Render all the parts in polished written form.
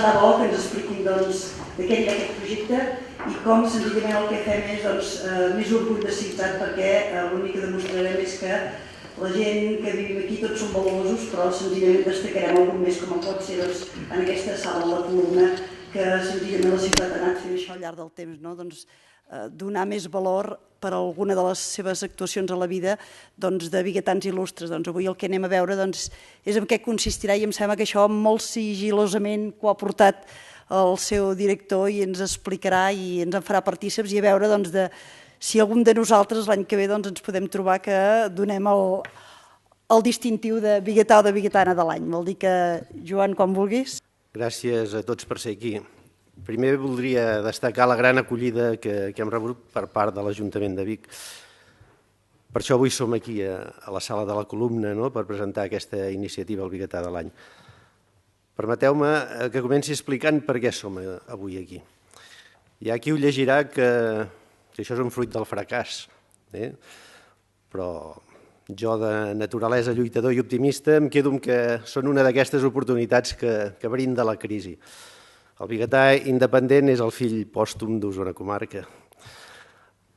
serà bo que ens expliquin de què anirà aquest projecte i com senzillament el que fem és més orgull de ciutat, perquè l'únic que demostrarem és que la gent que vivim aquí tots som valuosos, però senzillament destacarem algun més, com pot ser en aquesta sala de la columna, que senzillament la ciutat ha anat fent això al llarg del temps, donar més valor per a alguna de les seves actuacions a la vida de biguetans il·lustres. Avui el que anem a veure és en què consistirà i em sembla que això molt sigil·losament ho ha portat el seu director i ens explicarà i ens en farà partíceps i a veure si algun de nosaltres l'any que ve ens podem trobar que donem el distintiu de biguetà o de biguetana de l'any. Vol dir que, Joan, quan vulguis. Gràcies a tots per ser aquí. Primer voldria destacar la gran acollida que hem rebut per part de l'Ajuntament de Vic. Per això avui som aquí a la sala de la columna per presentar aquesta iniciativa, el Biguetà de l'any. Permeteu-me que comenci explicant per què som avui aquí. Hi ha qui ho llegirà que això és un fruit del fracàs, però jo, de naturalesa lluitador i optimista, em quedo amb que són una d'aquestes oportunitats que brinda la crisi. El biguetà independent és el fill pòstum d'Osona Comarca.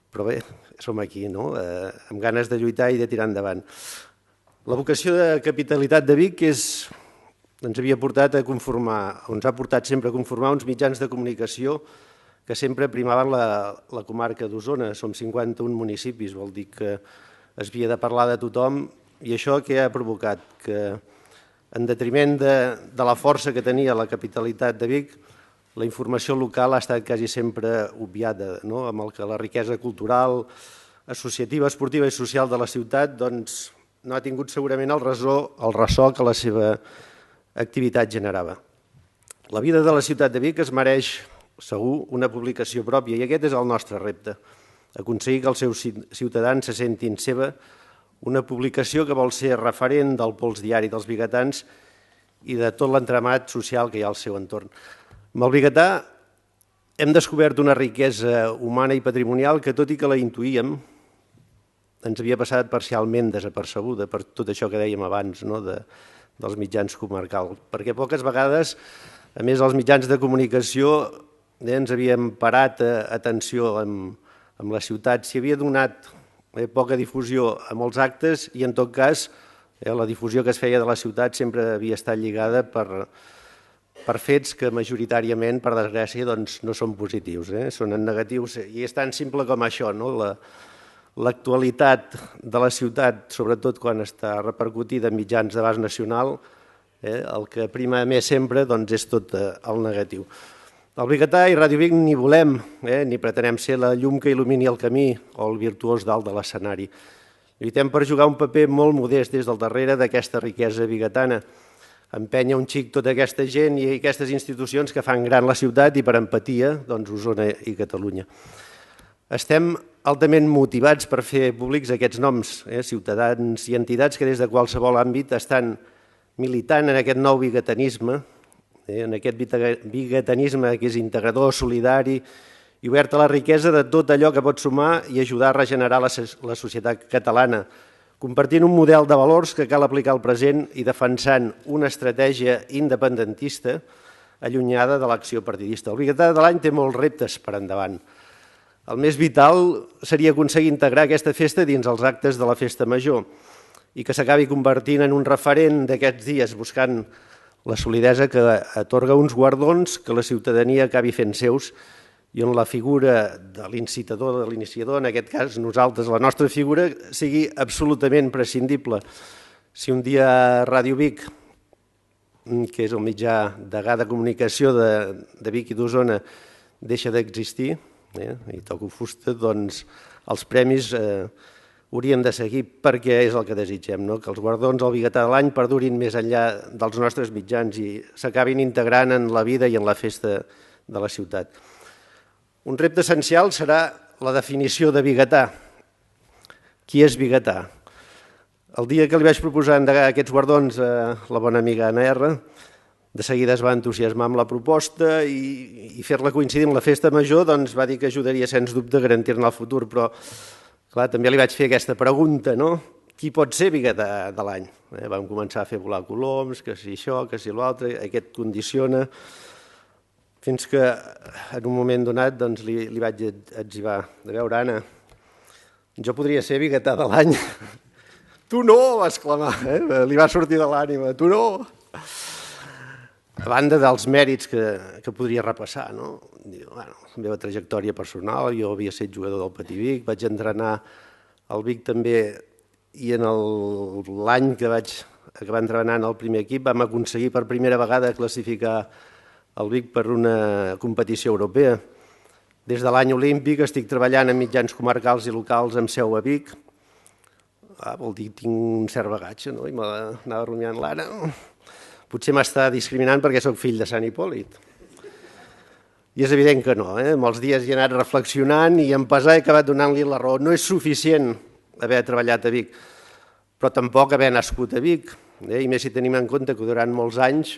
Però bé, som aquí, amb ganes de lluitar i de tirar endavant. La vocació de capitalitat de Vic ens havia portat a conformar, o ens ha portat sempre a conformar uns mitjans de comunicació que sempre primaven la comarca d'Osona. Som 51 municipis, vol dir que es havia de parlar de tothom, i això què ha provocat? Que en detriment de la força que tenia la capitalitat de Vic, la informació local ha estat quasi sempre obviada, amb el que la riquesa cultural, associativa, esportiva i social de la ciutat no ha tingut segurament el ressò que la seva activitat generava. La vida de la ciutat de Vic es mereix, segur, una publicació pròpia, i aquest és el nostre repte, aconseguir que els seus ciutadans se sentin seva una publicació que vol ser referent del pols diari dels biguetans i de tot l'entramat social que hi ha al seu entorn. Amb el biguetà hem descobert una riquesa humana i patrimonial que, tot i que la intuïem, ens havia passat parcialment desapercebuda per tot això que dèiem abans dels mitjans comarcals, perquè poques vegades, a més, els mitjans de comunicació ens havíem parat atenció amb la ciutat, s'hi havia donat poca difusió a molts actes i, en tot cas, la difusió que es feia de la ciutat sempre havia estat lligada per fets que majoritàriament, per desgràcia, no són positius, són negatius, i és tan simple com això. L'actualitat de la ciutat, sobretot quan està repercutida en mitjans d'abast nacional, el que prima més sempre és tot el negatiu. El biguetà i Ràdio Vic ni volem ni pretenem ser la llum que il·lumini el camí o el virtuós dalt de l'escenari. Lluitem per jugar un paper molt modest des del darrere d'aquesta riquesa biguetana, empènyer un xic tota aquesta gent i aquestes institucions que fan gran la ciutat i, per empatia, Osona i Catalunya. Estem altament motivats per fer públics aquests noms, ciutadans i entitats que des de qualsevol àmbit estan militant en aquest nou biguetanisme, en aquest biguetanisme que és integrador, solidari i obert a la riquesa de tot allò que pot sumar i ajudar a regenerar la societat catalana, compartint un model de valors que cal aplicar al present i defensant una estratègia independentista allunyada de l'acció partidista. El biguetà de l'any té molts reptes per endavant. El més vital seria aconseguir integrar aquesta festa dins els actes de la festa major i que s'acabi convertint en un referent d'aquests dies, buscant la solidesa que atorga uns guardons que la ciutadania acabi fent seus i on la figura de l'incitador, de l'iniciador, en aquest cas nosaltres, la nostra figura, sigui absolutament prescindible. Si un dia Ràdio Vic, que és el mitjà degà de comunicació de Vic i d'Osona, deixa d'existir, i toco fusta, doncs els premis haurien de seguir perquè és el que desitgem, que els guardons al biguetà de l'any perdurin més enllà dels nostres mitjans i s'acabin integrant en la vida i en la festa de la ciutat. Un repte essencial serà la definició de biguetà. Qui és biguetà? El dia que li vaig proposar endegar aquests guardons a la bona amiga Anna R, de seguida es va entusiasmar amb la proposta i fer-la coincidir amb la festa major, doncs va dir que ajudaria sens dubte a garantir-ne el futur, però clar, també li vaig fer aquesta pregunta, qui pot ser biguetà de l'any? Vam començar a fer volar coloms, que si això, que si l'altre, aquest condiciona. fins que en un moment donat doncs, li vaig etzibar. A veure, Anna, jo podria ser biguetà de l'any. Tu no, va exclamar, li va sortir de l'ànima, tu no. A banda dels mèrits que podria repassar, no? La meva trajectòria personal, jo havia estat jugador del Patí Vic, vaig entrenar al Vic també, i en l'any que vaig acabar entrenant al primer equip vam aconseguir per primera vegada classificar el Vic per una competició europea. Des de l'any olímpic estic treballant en mitjans comarcals i locals amb seu a Vic. Vol dir que tinc un cert bagatge, no? I m'anava rumiant l'Anna. Potser m'està discriminant perquè sóc fill de Sant Hipòlit. I és evident que no. Molts dies hi he anat reflexionant i en pesar he acabat donant-li la raó. No és suficient haver treballat a Vic, però tampoc haver nascut a Vic. I més si tenim en compte que durant molts anys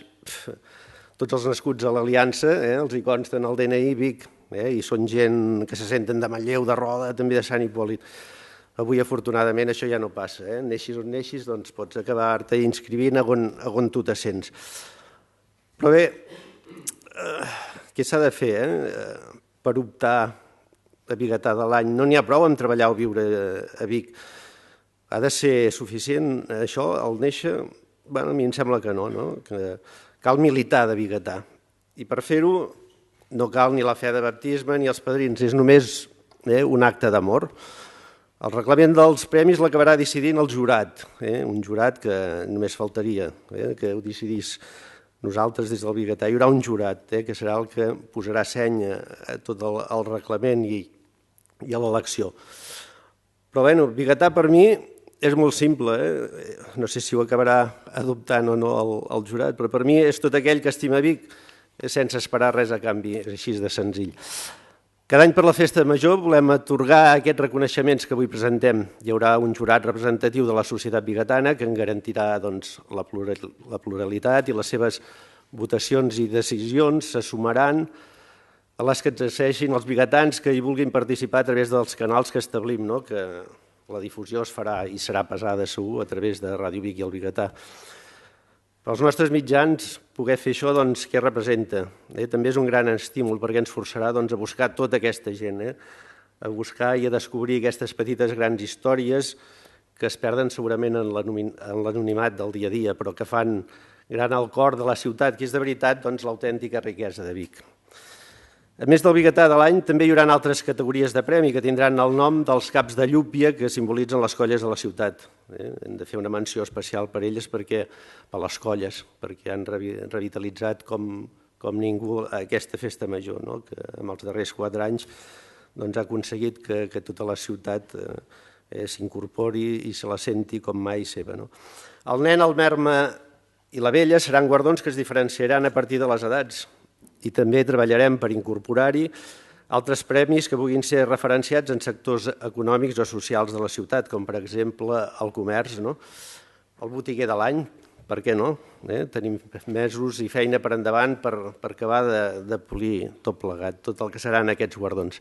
tots els nascuts a l'Aliança els hi consten el DNI Vic, i són gent que se senten de Manlleu, de Roda, també de Sant Hipòlit. Avui, afortunadament, això ja no passa. Neixis on neixis, doncs pots acabar-te inscrivint on tu te sents. Però bé, què s'ha de fer per optar a biguetà de l'any? No n'hi ha prou amb treballar o viure a Vic. Ha de ser suficient això, el néixer? A mi em sembla que no, que cal militar de biguetà. I per fer-ho no cal ni la fe de baptisme ni els padrins, és només un acte d'amor. El reglament dels premis l'acabarà decidint el jurat, un jurat que només faltaria, que ho decidís nosaltres des del biguetà. Hi haurà un jurat que serà el que posarà seny a tot el reglament i a l'elecció. Però bé, biguetà per mi és molt simple, no sé si ho acabarà adoptant o no el jurat, però per mi és tot aquell que estima Vic sense esperar res a canvi, és així de senzill. Cada any per la Festa Major volem atorgar aquests reconeixements que avui presentem. Hi haurà un jurat representatiu de la societat biguetana que en garantirà la pluralitat i les seves votacions i decisions se sumaran a les que exerceixin els biguetans que hi vulguin participar a través dels canals que establim, que la difusió es farà i serà pesada segur a través de Ràdio Vic i el Biguetà. Per als nostres mitjans, poder fer això, què representa? També és un gran estímul perquè ens forçarà a buscar tota aquesta gent, a buscar i a descobrir aquestes petites grans històries que es perden segurament en l'anonimat del dia a dia, però que fan gran el cor de la ciutat, que és de veritat l'autèntica riquesa de Vic. A més del biguetà de l'any, també hi haurà altres categories de premi que tindran el nom dels caps de llúpia que simbolitzen les colles de la ciutat. Hem de fer una menció especial per elles, per les colles, perquè han revitalitzat com ningú aquesta festa major, que en els darrers 4 anys ha aconseguit que tota la ciutat s'incorpori i se la senti com mai seva. El nen, el merma i la vella seran guardons que es diferenciaran a partir de les edats. I també treballarem per incorporar-hi altres premis que puguin ser referenciats en sectors econòmics o socials de la ciutat, com per exemple el comerç, el botiguer de l'any, per què no? Tenim mesos i feina per endavant per acabar de polir tot plegat, tot el que seran aquests guardons.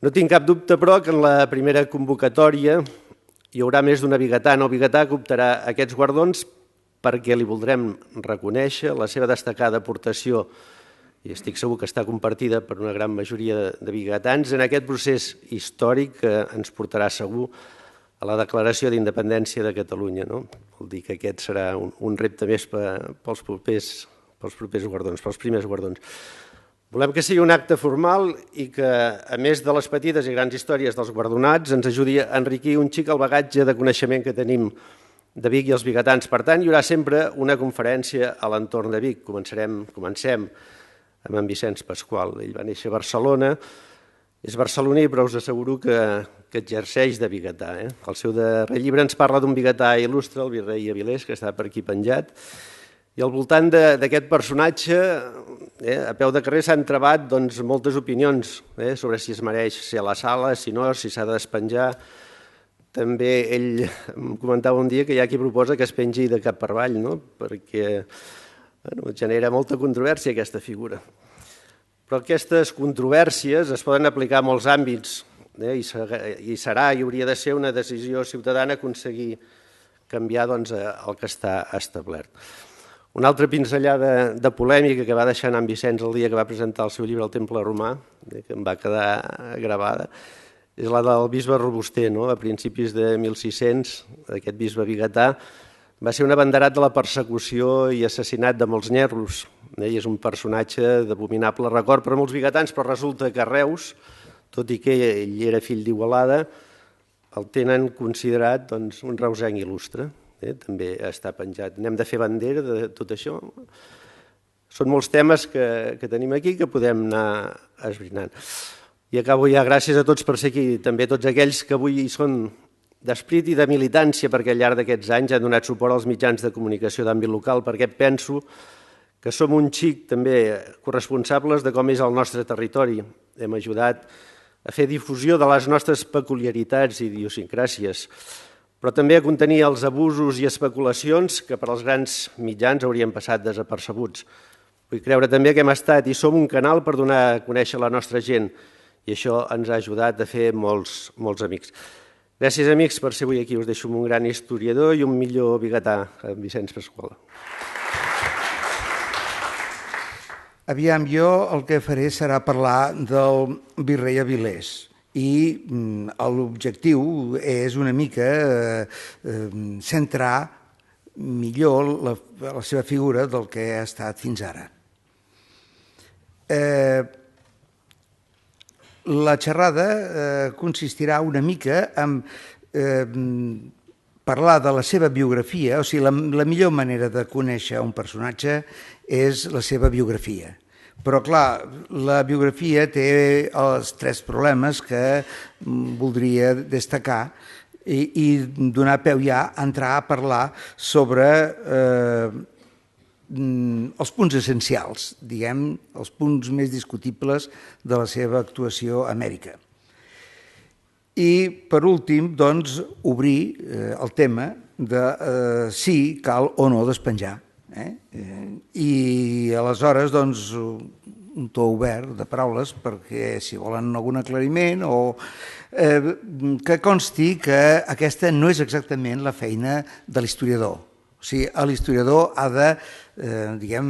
No tinc cap dubte, però, que en la primera convocatòria hi haurà més d'una biguetana o biguetà que optarà aquests guardons perquè li voldrem reconèixer la seva destacada aportació, i estic segur que està compartida per una gran majoria de biguetans, en aquest procés històric que ens portarà segur a la declaració d'independència de Catalunya. Vol dir que aquest serà un repte més pels propers guardons, pels primers guardons. Volem que sigui un acte formal i que, a més de les petites i grans històries dels guardonats, ens ajudi a enriquir un xic el bagatge de coneixement que tenim de Vic i els biguetans. Per tant, hi haurà sempre una conferència a l'entorn de Vic. Comencem amb en Vicenç Pasqual. Ell va néixer a Barcelona, és barceloní, però us asseguro que exerceix de biguetà. El seu darrer llibre ens parla d'un biguetà il·lustre, el virrei Avilés, que està per aquí penjat, i al voltant d'aquest personatge, a peu de carrer s'han trebat moltes opinions sobre si es mereix ser a la sala, si no, si s'ha de despenjar. També ell em comentava un dia que hi ha qui proposa que es pengi de cap per avall, perquè genera molta controvèrsia aquesta figura. Però aquestes controvèrsies es poden aplicar a molts àmbits i hauria de ser una decisió ciutadana aconseguir canviar el que està establert. Una altra pinzellada de polèmica que va deixar en Vicenç el dia que va presentar el seu llibre El Temple Romà, que em va quedar gravada, és la del bisbe Robuster, a principis de 1600, aquest bisbe biguetà, va ser un abanderat de la persecució i assassinat de molts nyerros, i és un personatge d'abominable record per a molts biguetans, però resulta que a Reus, tot i que ell era fill d'Igualada, el tenen considerat un reusenc il·lustre, també està penjat. N'hem de fer bandera de tot això. Són molts temes que tenim aquí que podem anar esbrinant. I acabo ja, gràcies a tots per ser aquí, també tots aquells que avui hi són d'esprit i de militància, perquè al llarg d'aquests anys han donat suport als mitjans de comunicació d'àmbit local, perquè penso que som un xic també corresponsables de com és el nostre territori. Hem ajudat a fer difusió de les nostres peculiaritats i idiosincràsies, però també a contenir els abusos i especulacions que per als grans mitjans haurien passat desapercebuts. Vull creure també que hem estat i som un canal per donar a conèixer la nostra gent, i això ens ha ajudat a fer molts amics. Gràcies, amics, per ser avui aquí. Us deixo amb un gran historiador i un millor biguetà, en Vicenç Pasqual. Aviam, jo el que faré serà parlar del virrei Avilés. I l'objectiu és una mica centrar millor la seva figura del que ha estat fins ara. La xerrada consistirà una mica en parlar de la seva biografia, o sigui, la millor manera de conèixer un personatge és la seva biografia. Però, clar, la biografia té els 3 problemes que voldria destacar i donar peu ja a entrar a parlar sobre els punts essencials, diguem, els punts més discutibles de la seva actuació a Amèrica. I, per últim, doncs, obrir el tema de si cal o no despenjar. I aleshores doncs un to obert de paraules perquè si volen algun aclariment o que consti que aquesta no és exactament la feina de l'historiador. O sigui, l'historiador ha de, diguem,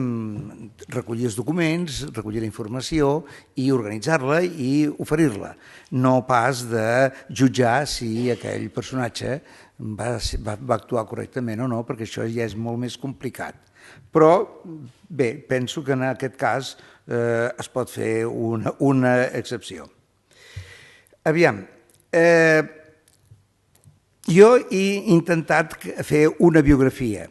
recollir els documents, recollir la informació i organitzar-la i oferir-la, no pas de jutjar si aquell personatge va actuar correctament o no, perquè això ja és molt més complicat. Però, bé, penso que en aquest cas es pot fer una excepció. Aviam, jo he intentat fer una biografia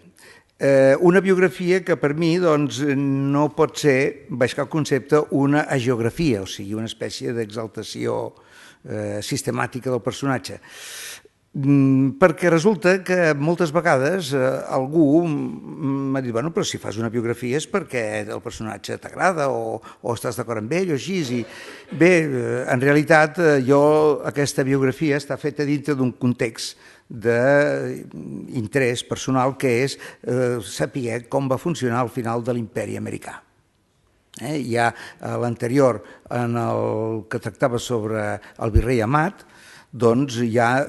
que per mi no pot ser, baix cap concepte, una hagiografia, o sigui, una espècie d'exaltació sistemàtica del personatge. Perquè resulta que moltes vegades algú m'ha dit, bueno, però si fas una biografia és perquè el personatge t'agrada o estàs d'acord amb ell o així. Bé, en realitat aquesta biografia està feta dintre d'un context d'interès personal que és saber com va funcionar al final de l'imperi americà. Ja l'anterior, en el que tractava sobre el virrei Amat, doncs ja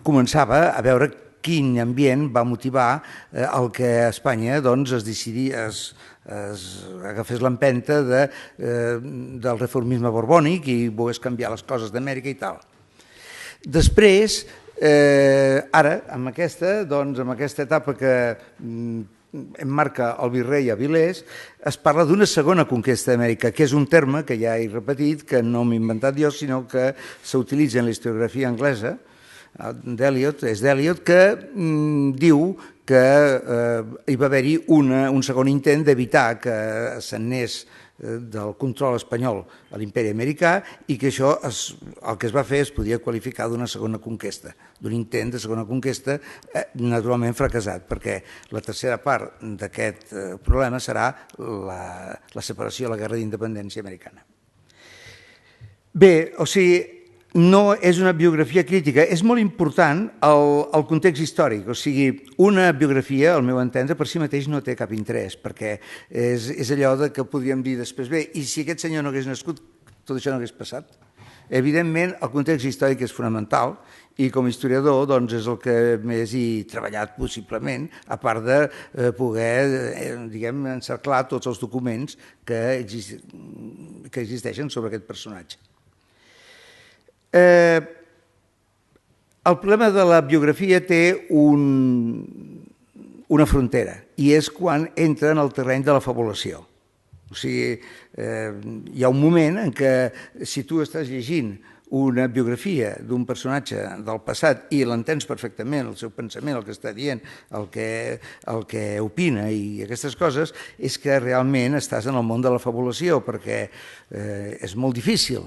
començava a veure quin ambient va motivar el que a Espanya es agafés l'empenta del reformisme borbònic i volgués canviar les coses d'Amèrica i tal. Després, ara, amb aquesta etapa que emmarca el virrei Avilés, es parla d'una segona conquesta d'Amèrica, que és un terme que ja he repetit, que no m'he inventat jo, sinó que s'utilitza en la historiografia anglesa, és d'Eliot, que diu que hi va haver-hi un segon intent d'evitar que s'anés del control espanyol a l'imperi americà i que això, el que es va fer, es podia qualificar d'una segona conquesta, d'un intent de segona conquesta naturalment fracassat, perquè la tercera part d'aquest problema serà la separació, la guerra d'independència americana. Bé, o sigui, no és una biografia crítica, és molt important el context històric, o sigui, una biografia, al meu entendre, per si mateix no té cap interès, perquè és allò que podríem dir després, bé, i si aquest senyor no hagués nascut, tot això no hagués passat. Evidentment, el context històric és fonamental i com a historiador doncs, és el que més hi he treballat possiblement, a part de poder diguem, encerclar tots els documents que existeixen sobre aquest personatge. El problema de la biografia té una frontera i és quan entra en el terreny de la fabulació. O sigui, hi ha un moment en què si tu estàs llegint una biografia d'un personatge del passat i l'entens perfectament, el seu pensament, el que està dient, el que opina i aquestes coses, és que realment estàs en el món de la fabulació, perquè és molt difícil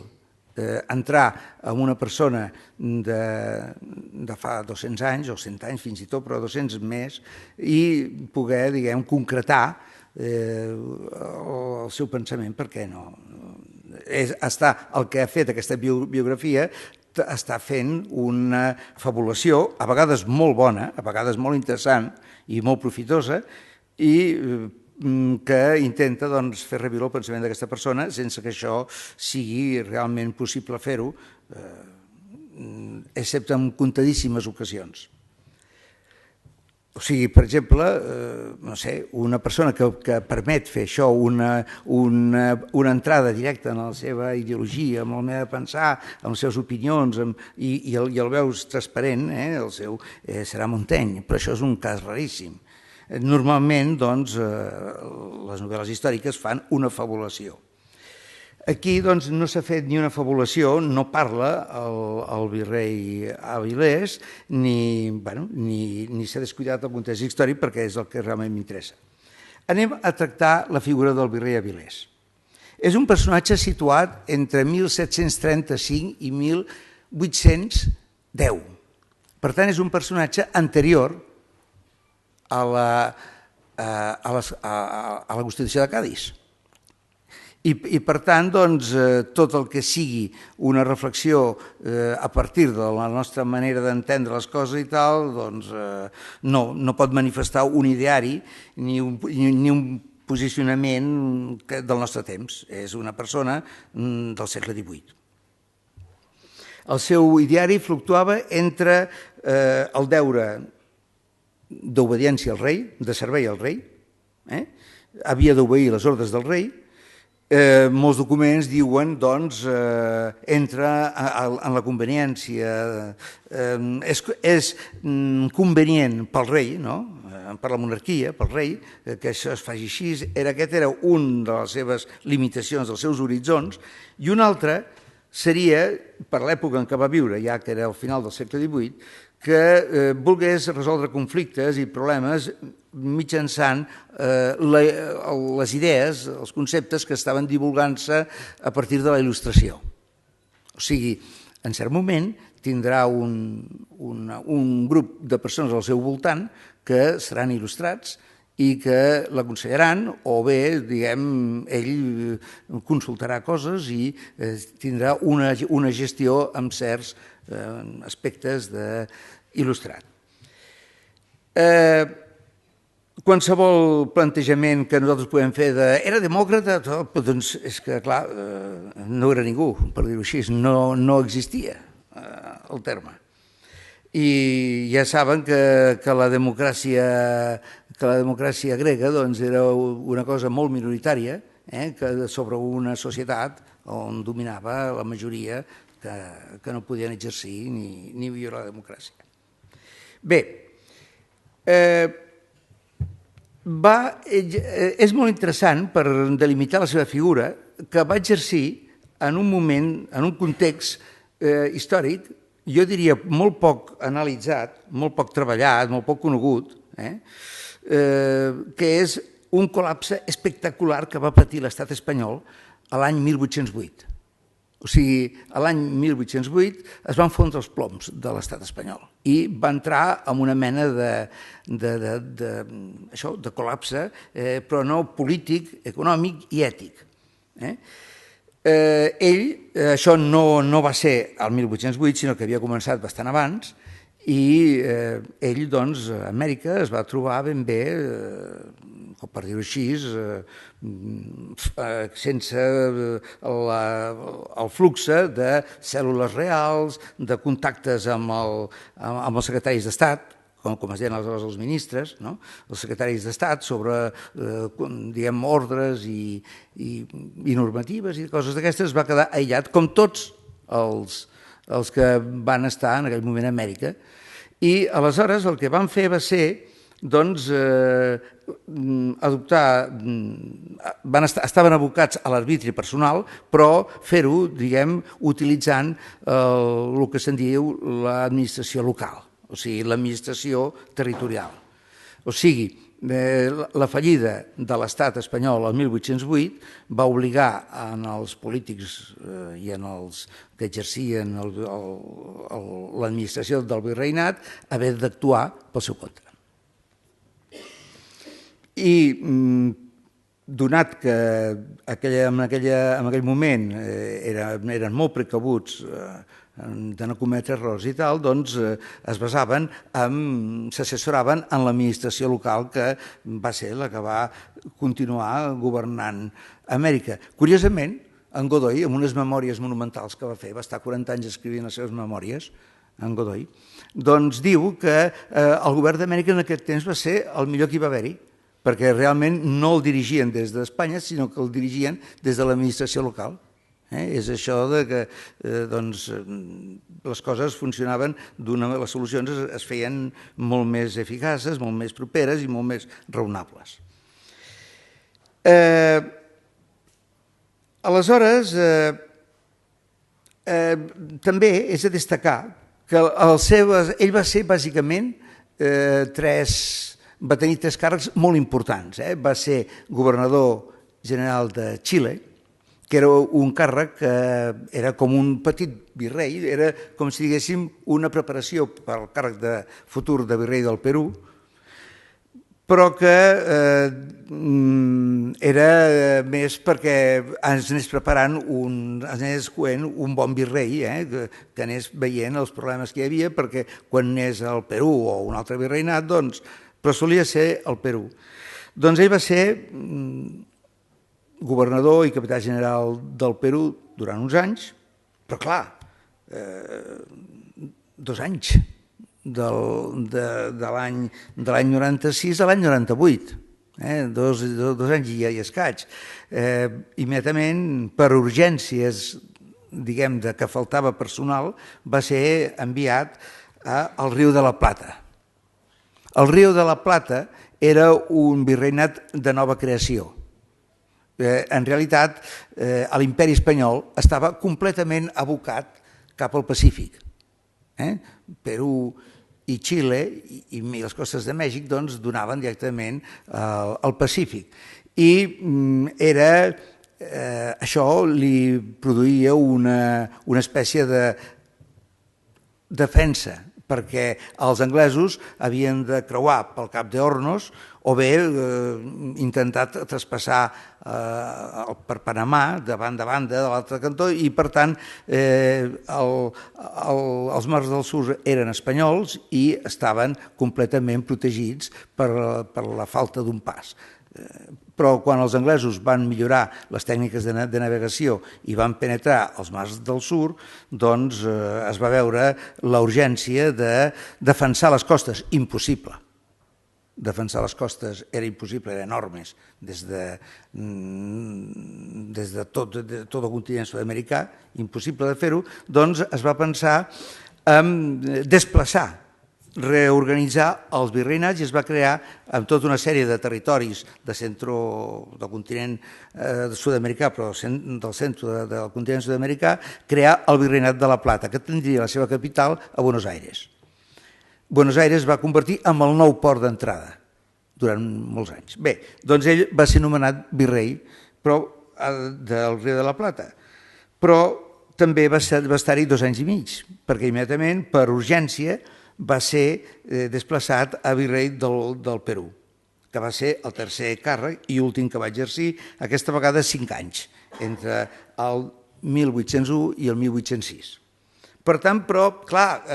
entrar en una persona de fa 200 anys o 100 anys fins i tot, però 200 més, i poder, diguem, concretar el seu pensament, perquè no. El que ha fet aquesta biografia està fent una fabulació, a vegades molt bona, a vegades molt interessant i molt profitosa, i que intenta fer reviure el pensament d'aquesta persona sense que això sigui realment possible fer-ho, excepte en comptadíssimes ocasions. O sigui, per exemple, no sé, una persona que permet fer això, una entrada directa en la seva ideologia, en la manera de pensar, en les seves opinions, i el veus transparent, el seu serà Montaigne, però això és un cas raríssim. Normalment, doncs, les novel·les històriques fan una fabulació. Aquí doncs, no s'ha fet ni una fabulació, no parla el virrei Avilés, ni s'ha descuidat el context històric perquè és el que realment m'interessa. Anem a tractar la figura del virrei Avilés. És un personatge situat entre 1735 i 1810. Per tant, és un personatge anterior a la Constitució de Cadis. I per tant, tot el que sigui una reflexió a partir de la nostra manera d'entendre les coses i tal, no pot manifestar un ideari ni un posicionament del nostre temps. És una persona del segle XVIII. El seu ideari fluctuava entre el deure d'obediència al rei, de servei al rei, havia d'obeir les ordres del rei. Molts documents diuen, doncs, entra en la conveniència, és convenient pel rei, per la monarquia, pel rei, que això es faci així. Aquest era un de les seves limitacions, dels seus horitzons, i un altre seria, per l'època en què va viure, ja que era al final del segle XVIII, que volgués resoldre conflictes i problemes mitjançant les idees, els conceptes que estaven divulgant-se a partir de la il·lustració. O sigui, en cert moment tindrà un grup de persones al seu voltant que seran il·lustrats i que l'aconsellaran, o bé, diguem, ell consultarà coses i tindrà una gestió amb certs aspectes d'il·lustrat. Qualsevol plantejament que nosaltres podem fer de era demòcrata, doncs és que, clar, no era ningú, per dir-ho així, no existia el terme. I ja saben que la democràcia grega era una cosa molt minoritària sobre una societat on dominava la majoria que no podien exercir ni viure la democràcia. Bé, és molt interessant per delimitar la seva figura que va exercir en un moment, en un context històric, jo diria molt poc analitzat, molt poc treballat, molt poc conegut, que és un col·lapse espectacular que va patir l'estat espanyol l'any 1808. O sigui, l'any 1808 es van fondre els ploms de l'estat espanyol i va entrar en una mena de col·lapse, però no polític, econòmic i ètic. Ell, això no va ser el 1808, sinó que havia començat bastant abans, i ell, doncs, a Amèrica es va trobar ben bé, per dir-ho així, sense el flux de cèl·lules reals, de contactes amb els secretaris d'Estat, com es deien aleshores els ministres, no? Els secretaris d'Estat sobre, diguem, ordres i normatives i coses d'aquestes, es va quedar aïllat, com tots els que van estar en aquell moment a Amèrica. I aleshores el que van fer va ser, doncs, adoptar, estaven abocats a l'arbitri personal, però fer-ho, diguem, utilitzant el que se'n diu l'administració local, o sigui, l'administració territorial. O sigui, la fallida de l'estat espanyol el 1808 va obligar als polítics i als que exercien l'administració del virreinat a haver d'actuar pel seu compte. I donat que en aquell moment eren molt precabuts de no cometre errors i tal, doncs s'assessoraven en l'administració local, que va ser la que va continuar governant Amèrica. Curiosament, en Godoy, amb unes memòries monumentals que va fer, va estar 40 anys escrivint les seves memòries, en Godoy, doncs diu que el govern d'Amèrica en aquest temps va ser el millor que hi va haver-hi, perquè realment no el dirigien des d'Espanya, sinó que el dirigien des de l'administració local. És això que les coses funcionaven, les solucions es feien molt més eficaces, molt més properes i molt més raonables. Aleshores, també és de destacar que ell va ser bàsicament va tenir 3 càrrecs molt importants. Va ser governador general de Xile, que era un càrrec que era com un petit virrei, era com si diguéssim una preparació per al càrrec de futur de virrei del Perú, però que era més perquè ens anés preparant, ens anés escoent un bon virrei, que anés veient els problemes que hi havia, perquè quan anés al Perú o un altre virreinat, però solia ser el Perú. Doncs ell va ser governador i capità general del Perú durant uns anys, però clar, 2 anys, de l'any 96 a l'any 98, 2 anys i escaig. Immediatament, per urgències, diguem, que faltava personal, va ser enviat al Riu de la Plata. El Riu de la Plata era un virreinat de nova creació. En realitat, l'imperi espanyol estava completament abocat cap al Pacífic. Perú i Xile i les costes de Mèxic donaven directament al Pacífic. I això li produïa una espècie de defensa, perquè els anglesos havien de creuar pel Cap d'Hornos o bé intentar traspassar per Panamà, de banda a banda, de l'altre cantó, i per tant els mars del sud eren espanyols i estaven completament protegits per la falta d'un pas. Però quan els anglesos van millorar les tècniques de navegació i van penetrar als mars del sud, doncs es va veure la urgència de defensar les costes. Impossible. Defensar les costes era impossible, eren enormes, des de tot el continent sud-americà, impossible de fer-ho, doncs es va pensar en desplaçar, reorganitzar els virreinats i es va crear en tota una sèrie de territoris del continent sud-americà, però del centre del continent sud-americà, crear el virreinat de la Plata, que tindria la seva capital a Buenos Aires. Buenos Aires va convertir en el nou port d'entrada durant molts anys. Bé, doncs ell va ser nomenat virrei del Riu de la Plata, però també va estar-hi 2 anys i mig, perquè immediatament, per urgència, va ser desplaçat a virrei del Perú, que va ser el 3è càrrec i últim que va exercir, aquesta vegada 5 anys, entre el 1801 i el 1806. Per tant, però, clar,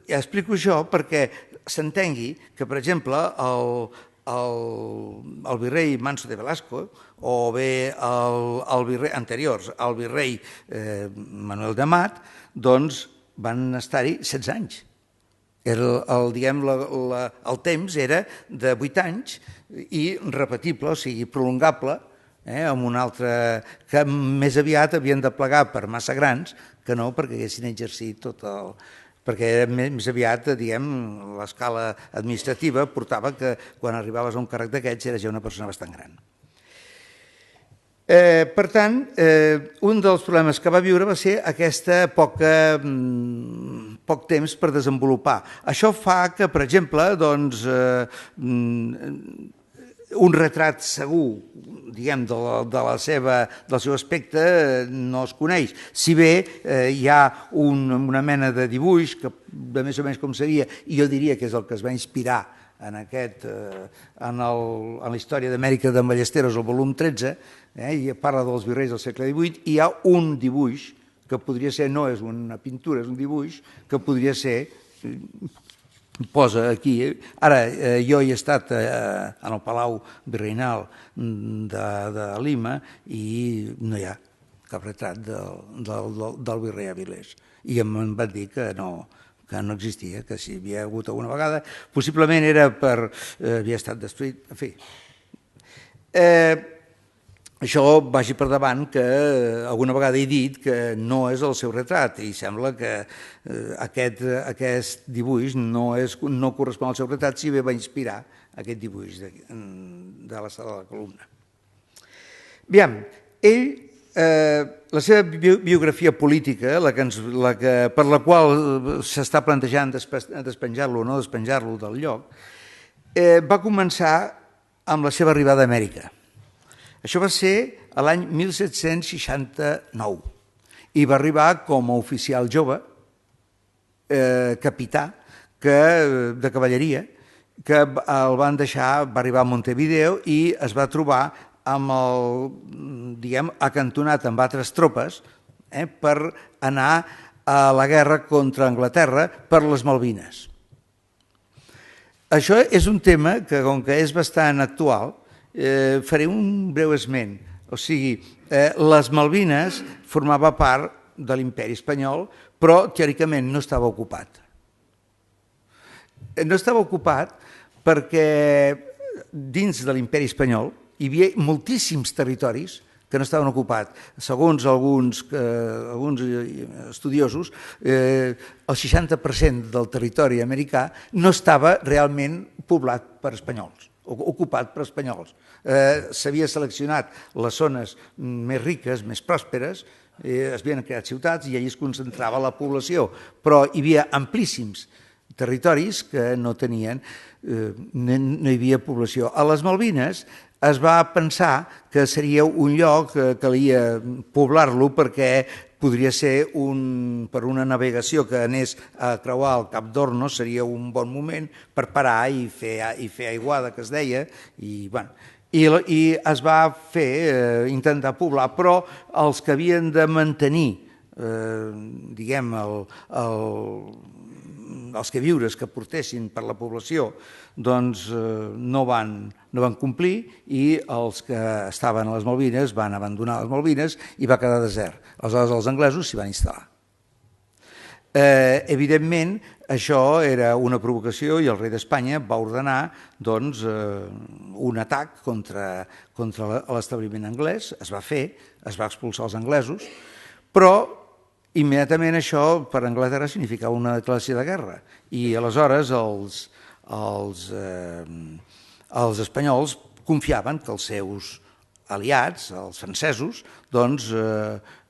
explico això perquè s'entengui que, per exemple, el virrei Manso de Velasco o bé el virrei anteriors, el virrei Manuel de Amat, doncs van estar-hi 16 anys. El temps era de 8 anys i repetible, o sigui, prolongable, amb un altre que més aviat havien de plegar per massa grans que no perquè haguessin exercit tot el... perquè més aviat, diguem, l'escala administrativa portava que quan arribaves a un càrrec d'aquests eres ja una persona bastant gran. Per tant, un dels problemes que va viure va ser aquesta poc temps per desenvolupar. Això fa que, per exemple, doncs, un retrat segur, diguem, del seu aspecte no es coneix. Si bé hi ha una mena de dibuix que de més o menys com seria, i jo diria que és el que es va inspirar en la història d'Amèrica d'en Ballesteros, el volum 13, i parla dels virreis del segle XVIII, i hi ha un dibuix que podria ser, no és una pintura, és un dibuix que podria ser... posa aquí. Ara, jo he estat en el Palau Virreinal de Lima i no hi ha cap retrat del virrei Avilés. I em van dir que no existia, que si havia hagut alguna vegada, possiblement era havia estat destruït, en fi. Això vagi per davant que alguna vegada he dit que no és el seu retrat i sembla que aquest dibuix no correspon al seu retrat, si bé va inspirar aquest dibuix de la sala de la columna. Aviam, ell, la seva biografia política, per la qual s'està plantejant despenjar-lo o no despenjar-lo del lloc, va començar amb la seva arribada a Amèrica. Això va ser l'any 1769 i va arribar com a oficial jove, capità de cavalleria, que el van deixar, va arribar a Montevideo i es va trobar acantonat amb altres tropes per anar a la guerra contra Anglaterra per les Malvines. Això és un tema que, com que és bastant actual, faré un breu esment. O sigui, les Malvines formava part de l'imperi espanyol, però teòricament no estava ocupat. No estava ocupat perquè dins de l'imperi espanyol hi havia moltíssims territoris que no estaven ocupats. Segons alguns estudiosos, el 60% del territori americà no estava realment poblat per espanyols, ocupat per espanyols. S'havia seleccionat les zones més riques, més pròsperes, es havien creat ciutats i allà es concentrava la població, però hi havia amplíssims territoris que no tenien, no hi havia població. A les Malvines es va pensar que seria un lloc que calia poblar-lo perquè podria ser per una navegació que anés a creuar el Cap d'Hornos, seria un bon moment per parar i fer aiguada, que es deia, i es va intentar poblar, però els que havien de mantenir, diguem, els queviures que portessin per la població, doncs no van complir i els que estaven a les Malvines van abandonar les Malvines i va quedar desert. Aleshores els anglesos s'hi van instal·lar. Evidentment, això era una provocació i el rei d'Espanya va ordenar un atac contra l'establiment anglès, es va fer, es va expulsar els anglesos, però immediatament això per Anglaterra significava una declaració de guerra i aleshores els espanyols confiaven que els seus aliats, els francesos, doncs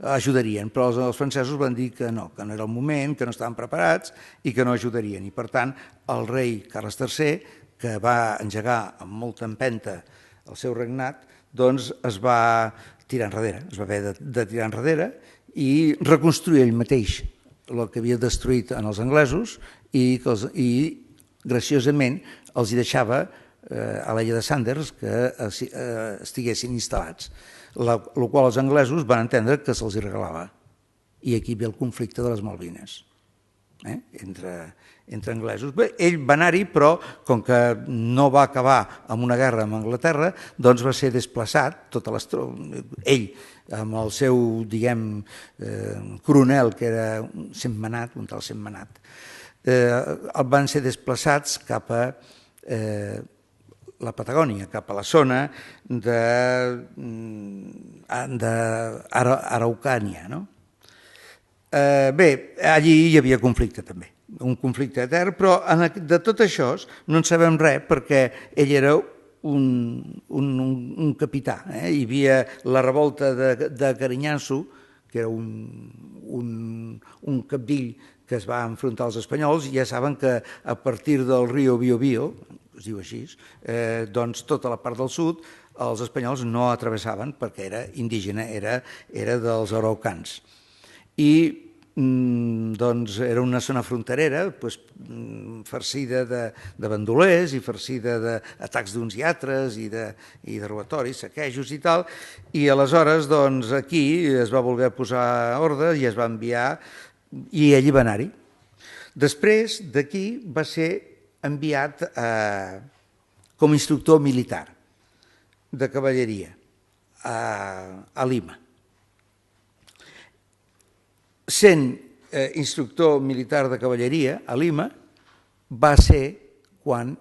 ajudarien, però els francesos van dir que no era el moment, que no estaven preparats i que no ajudarien. I per tant, el rei Carles III, que va engegar amb molta empenta el seu regnat, doncs es va tirar enrere, es va haver de tirar enrere i reconstruir ell mateix el que havia destruït en els anglesos i graciosament els hi deixava a l'illa de Sanders que estiguessin instal·lats, el qual els anglesos van entendre que se'ls regalava. I aquí ve el conflicte de les Malvines. entre anglesos. Bé, ell va anar-hi, però com que no va acabar amb una guerra amb Anglaterra, doncs va ser desplaçat, ell, amb el seu, diguem, coronel, que era Sentmenat, un tal Sentmenat, van ser desplaçats cap a la Patagònia, cap a la zona d'Araucània, no? Bé, allí hi havia conflicte també, un conflicte etern, però de tot això no en sabem res perquè ell era un capità. Hi havia la revolta de Cariñanso, que era un cabdill que es va enfrontar als espanyols, i ja saben que a partir del riu Biobío, es diu així, doncs tota la part del sud els espanyols no travessaven perquè era indígena, era dels araucans. I doncs era una zona fronterera farcida de bandolers i farcida d'atacs d'uns i altres i de robatoris, saquejos i tal, i aleshores doncs aquí es va voler posar ordre i es va enviar, i ell hi va anar-hi. Després d'aquí va ser enviat com a instructor militar de cavalleria a Lima. Sent instructor militar de cavalleria a Lima, va ser quan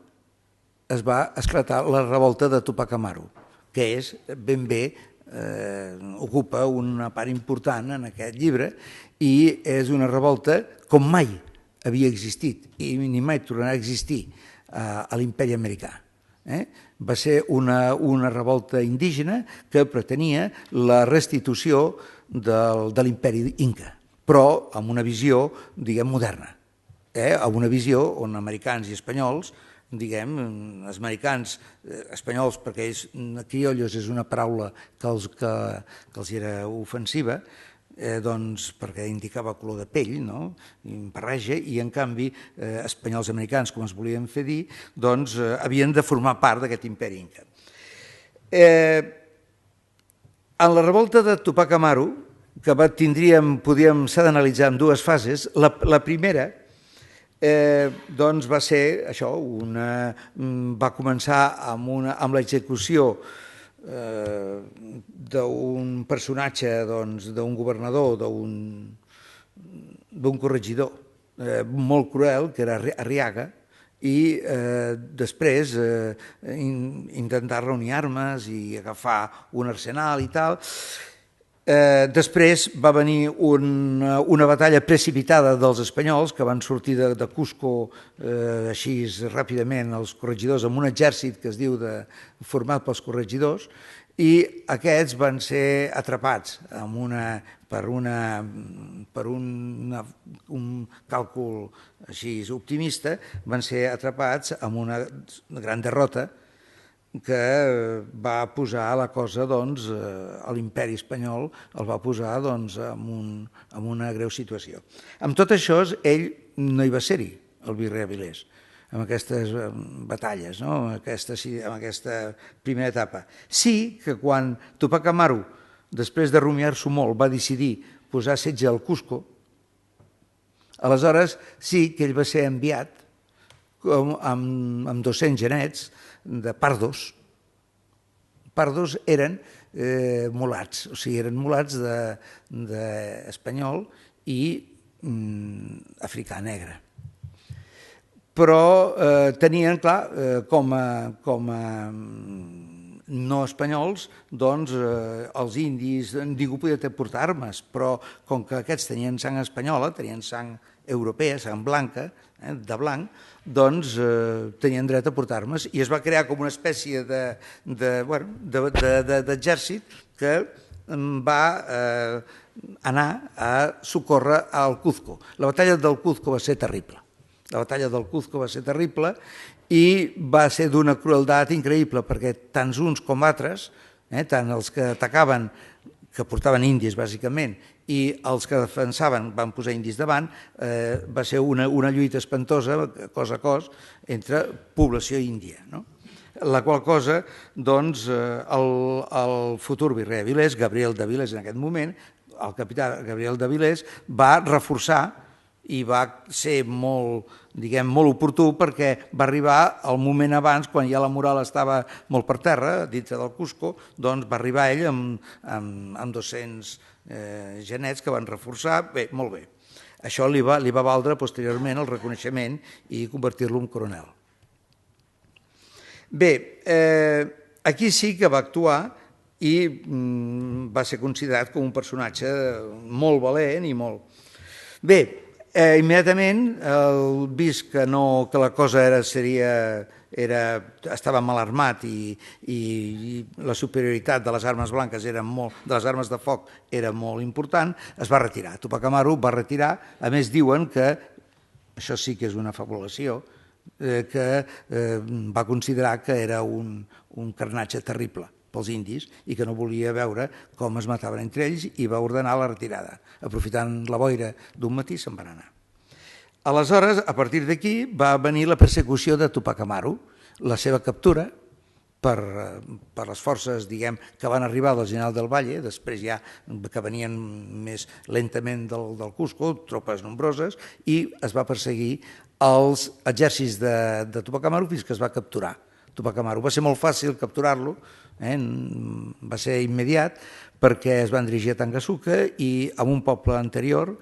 es va esclatar la revolta de Tupac Amaru, que és ben bé, ocupa una part important en aquest llibre, i és una revolta com mai havia existit i ni mai tornarà a existir a l'imperi americà. Va ser una revolta indígena que pretenia la restitució de l'imperi inca, però amb una visió, diguem, moderna, amb una visió on americans i espanyols, diguem, els americans, espanyols, perquè ells, criollos és una paraula que els era ofensiva, doncs perquè indicava color de pell, no? Barreja, i en canvi espanyols americans, com es volien fer dir, doncs havien de formar part d'aquest imperi inca. En la revolta de Tupac Amaru, que s'ha d'analitzar en dues fases, la primera doncs va ser això, va començar amb l'execució d'un personatge, d'un governador, d'un corregidor molt cruel, que era Arriaga, i després intentar reunir armes i agafar un arsenal i tal. Després va venir una batalla precipitada dels espanyols, que van sortir de Cusco així ràpidament els corregidors, amb un exèrcit que es diu format pels corregidors, i aquests van ser atrapats per un càlcul així optimista, van ser atrapats amb una gran derrota que va posar la cosa, doncs, a l'imperi espanyol, el va posar en una greu situació. Amb tot això, ell no hi va ser-hi, el virrei Avilés, en aquestes batalles, en aquesta primera etapa. Sí que quan Tupac Amaru, després de rumiar-s'ho molt, va decidir posar setge al Cusco, aleshores sí que ell va ser enviat amb 200 genets de pardos. Pardos eren mulats, o sigui, eren mulats d'espanyol i africà negre. Però tenien, clar, com a no espanyols, doncs els indis, ningú podia portar armes, però com que aquests tenien sang espanyola, tenien sang europea, sang blanca, de blanc, doncs tenien dret a portar armes, i es va crear com una espècie d'exèrcit que va anar a socórrer al Cuzco. La batalla del Cuzco va ser terrible. La batalla del Cuzco va ser terrible i va ser d'una crueldat increïble, perquè tant uns com altres, tant els que atacaven, que portaven indis bàsicament, i els que defensaven van posar indis davant, va ser una lluita espantosa, cos a cos, entre població índia. La qual cosa, doncs, el futur virrei Avilés, Gabriel d'Avilés en aquest moment, el capità Gabriel d'Avilés, va reforçar i va ser molt, diguem, molt oportú perquè va arribar al moment abans, quan ja la moral estava molt per terra, dintre del Cusco, doncs va arribar ell amb 200 genets que van reforçar, bé, molt bé. Això li va valdre posteriorment el reconeixement i convertir-lo en coronel. Bé, aquí sí que va actuar i va ser considerat com un personatge molt valent i molt... Bé, immediatament, vist que la cosa estava mal armat i la superioritat de les armes blanques, de les armes de foc, era molt important, es va retirar. Tupac Amaru va retirar. A més, diuen que, això sí que és una fabulació, que va considerar que era un carnatge terrible pels indis i que no volia veure com es mataven entre ells i va ordenar la retirada. Aprofitant la boira d'un matí se'n van anar. Aleshores, a partir d'aquí va venir la persecució de Tupac Amaru, la seva captura per les forces, diguem, que van arribar del general del Valle, després ja que venien més lentament del Cusco, tropes nombroses, i es va perseguir els exèrcits de Tupac Amaru fins que es va capturar. Tupac Amaru va ser molt fàcil capturar-lo, va ser immediat, perquè es van dirigir a Tangasuka i en un poble anterior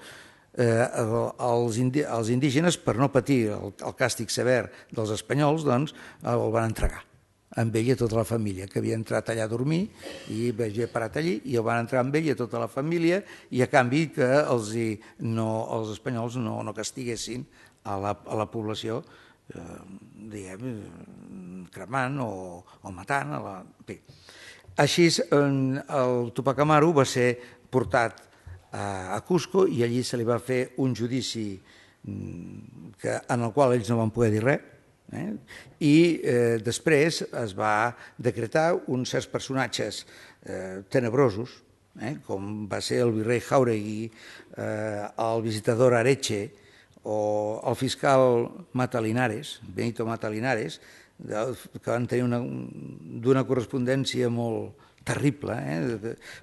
els indígenes, per no patir el càstig sever dels espanyols, doncs el van entregar amb ell i a tota la família, que havia entrat allà a dormir i havia parat allí, i el van entrar amb ell i a tota la família, i a canvi que els espanyols no castiguessin a la població, diguem, cremant o matant. Bé. Així, el Tupac Amaru va ser portat a Cusco i allí se li va fer un judici en el qual ells no van poder dir res, i després es va decretar uns certs personatges tenebrosos, com va ser el virrei Jauregui, el visitador Areche o el fiscal Matalinares, Benito Matalinares, que van tenir d'una correspondència molt terrible.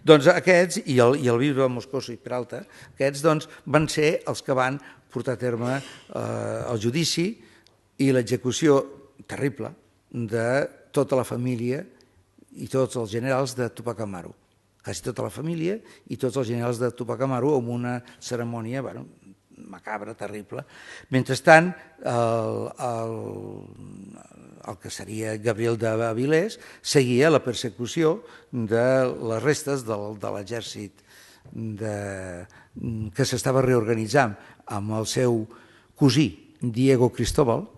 Doncs aquests, i el bisbe Moscoso i Peralta, aquests van ser els que van portar a terme el judici i l'execució terrible de tota la família i tots els generals de Tupac Amaru. Quasi tota la família i tots els generals de Tupac Amaru amb una cerimònia macabra, terrible. Mentrestant, el que seria Gabriel de Avilés seguia la persecució de les restes de l'exèrcit que s'estava reorganitzant amb el seu cosí Diego Cristóbal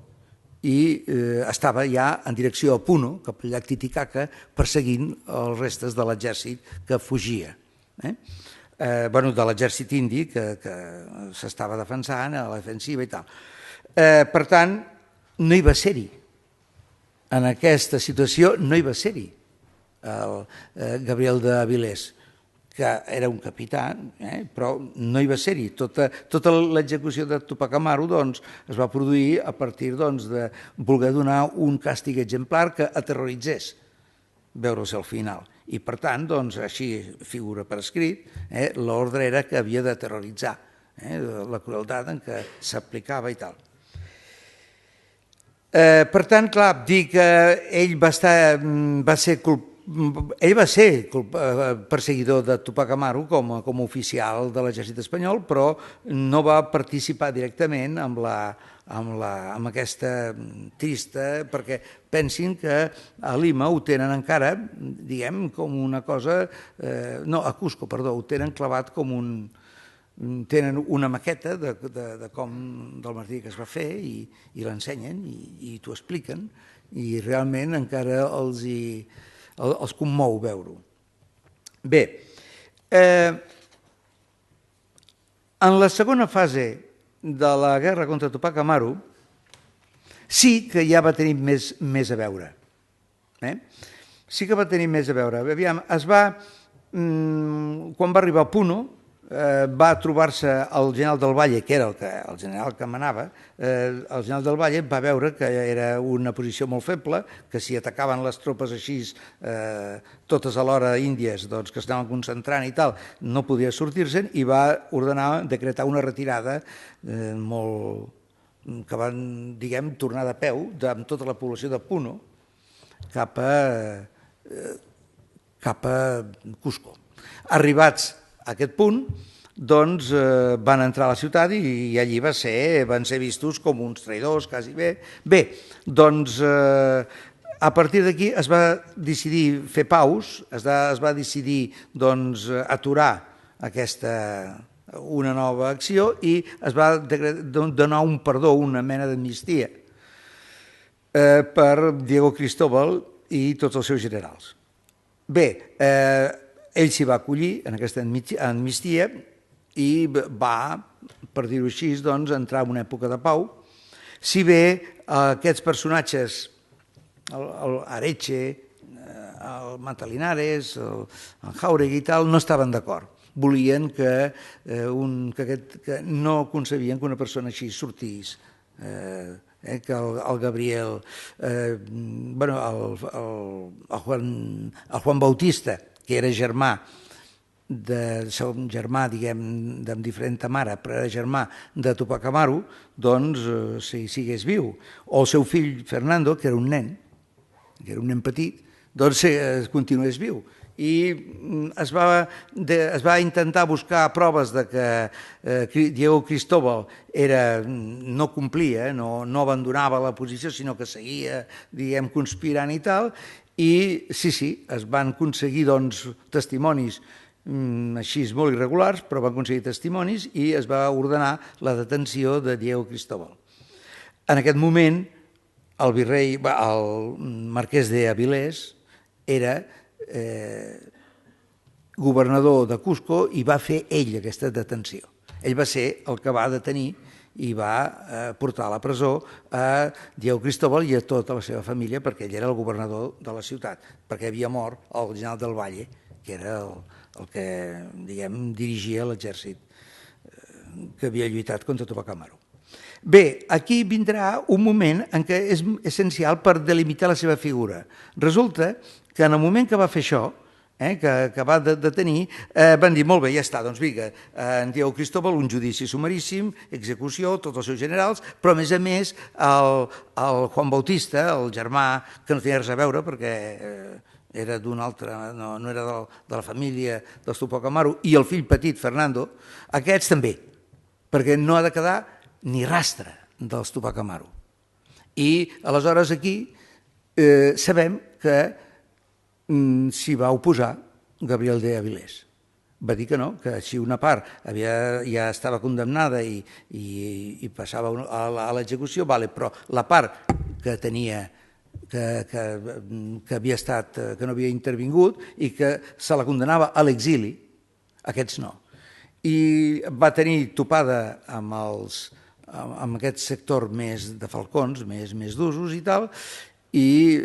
i estava ja en direcció a Puno, cap al llac Titicaca, perseguint les restes de l'exèrcit que fugia. De l'exèrcit indi que s'estava defensant a la defensiva i tal. Per tant, no hi va ser-hi. En aquesta situació no hi va ser-hi el Gabriel de Avilés, que era un capità, però no hi va ser-hi. Tota l'execució de Tupac Amaru es va produir a partir de voler donar un càstig exemplar que aterroritzés veure's al final. I, per tant, així figura per escrit, l'ordre era que havia de terroritzar la crueltat en què s'aplicava i tal. Per tant, clar, dir que ell va ser perseguidor de Tupac Amaru com a oficial de l'exèrcit espanyol, però no va participar directament amb aquesta trista, perquè pensin que a Lima ho tenen encara, diguem, com una cosa... No, a Cusco, perdó, ho tenen clavat com un... Tenen una maqueta del martiri que es va fer i l'ensenyen i t'ho expliquen i realment encara els commou veure-ho. Bé, en la segona fase de la guerra contra Tupac Amaru sí que ja va tenir més a veure. Sí que va tenir més a veure. Aviam, quan va arribar a Puno, va trobar-se el general del Valle, que era el general que manava, el general del Valle va veure que era una posició molt feble, que si atacaven les tropes així, totes alhora índies, doncs, que s'anaven concentrant i tal, no podia sortir-se'n, i va ordenar, decretar una retirada que van, diguem, tornar de peu amb tota la població de Puno cap a Cusco. Arribats a aquest punt, doncs van entrar a la ciutat i allí van ser vistos com uns traïdors, quasi bé. Bé, doncs a partir d'aquí es va decidir fer paus, es va decidir aturar una nova acció i es va donar un perdó, una mena d'amnistia per Diego Cristóbal i tots els seus generals. Bé, ell s'hi va acollir en aquesta amnistia i va, per dir-ho així, entrar en una època de pau. Si bé aquests personatges, el Areche, el Matalinares, el Jáuregui i tal, no estaven d'acord. Volien que no concebien que una persona així sortís, que el Gabriel, el Juan Bautista, que era germà, diguem, de diferent mare, però era germà de Tupac Amaru, doncs si sigués viu. O el seu fill Fernando, que era un nen petit, doncs continués viu. I es va intentar buscar proves de que Diego Cristóbal no complia, no abandonava la posició, sinó que seguia, diguem, conspirant i tal, i sí, es van aconseguir testimonis així molt irregulars, però van aconseguir testimonis i es va ordenar la detenció de Diego Cristóbal. En aquest moment, el marquès de Avilés era governador de Cusco i va fer ell aquesta detenció. Ell va ser el que va detenir i va portar a la presó a Diego Cristóbal i a tota la seva família, perquè ell era el governador de la ciutat, perquè havia mort el general del Valle, que era el que, diguem, dirigia l'exèrcit que havia lluitat contra Tupac Amaru. Bé, aquí vindrà un moment en què és essencial per delimitar la seva figura. Resulta que en el moment que va fer això, que va detenir, van dir, molt bé, ja està, doncs vinga, en Diego Cristóbal, un judici sumaríssim, execució, tots els seus generals, però a més, el Juan Bautista, el germà, que no tenia res a veure, perquè era d'un altre, no era de la família dels Tupac Amaru, i el fill petit, Fernando, aquests també, perquè no ha de quedar ni rastre dels Tupac Amaru. I aleshores aquí sabem que s'hi va oposar Gabriel de Avilés. Va dir que no, que si una part ja estava condemnada i passava a l'execució, però la part que tenia que havia estat, que no havia intervingut i que se la condenava a l'exili, aquests no. I va tenir topada amb aquest sector més de falcons, més d'usos i tal, i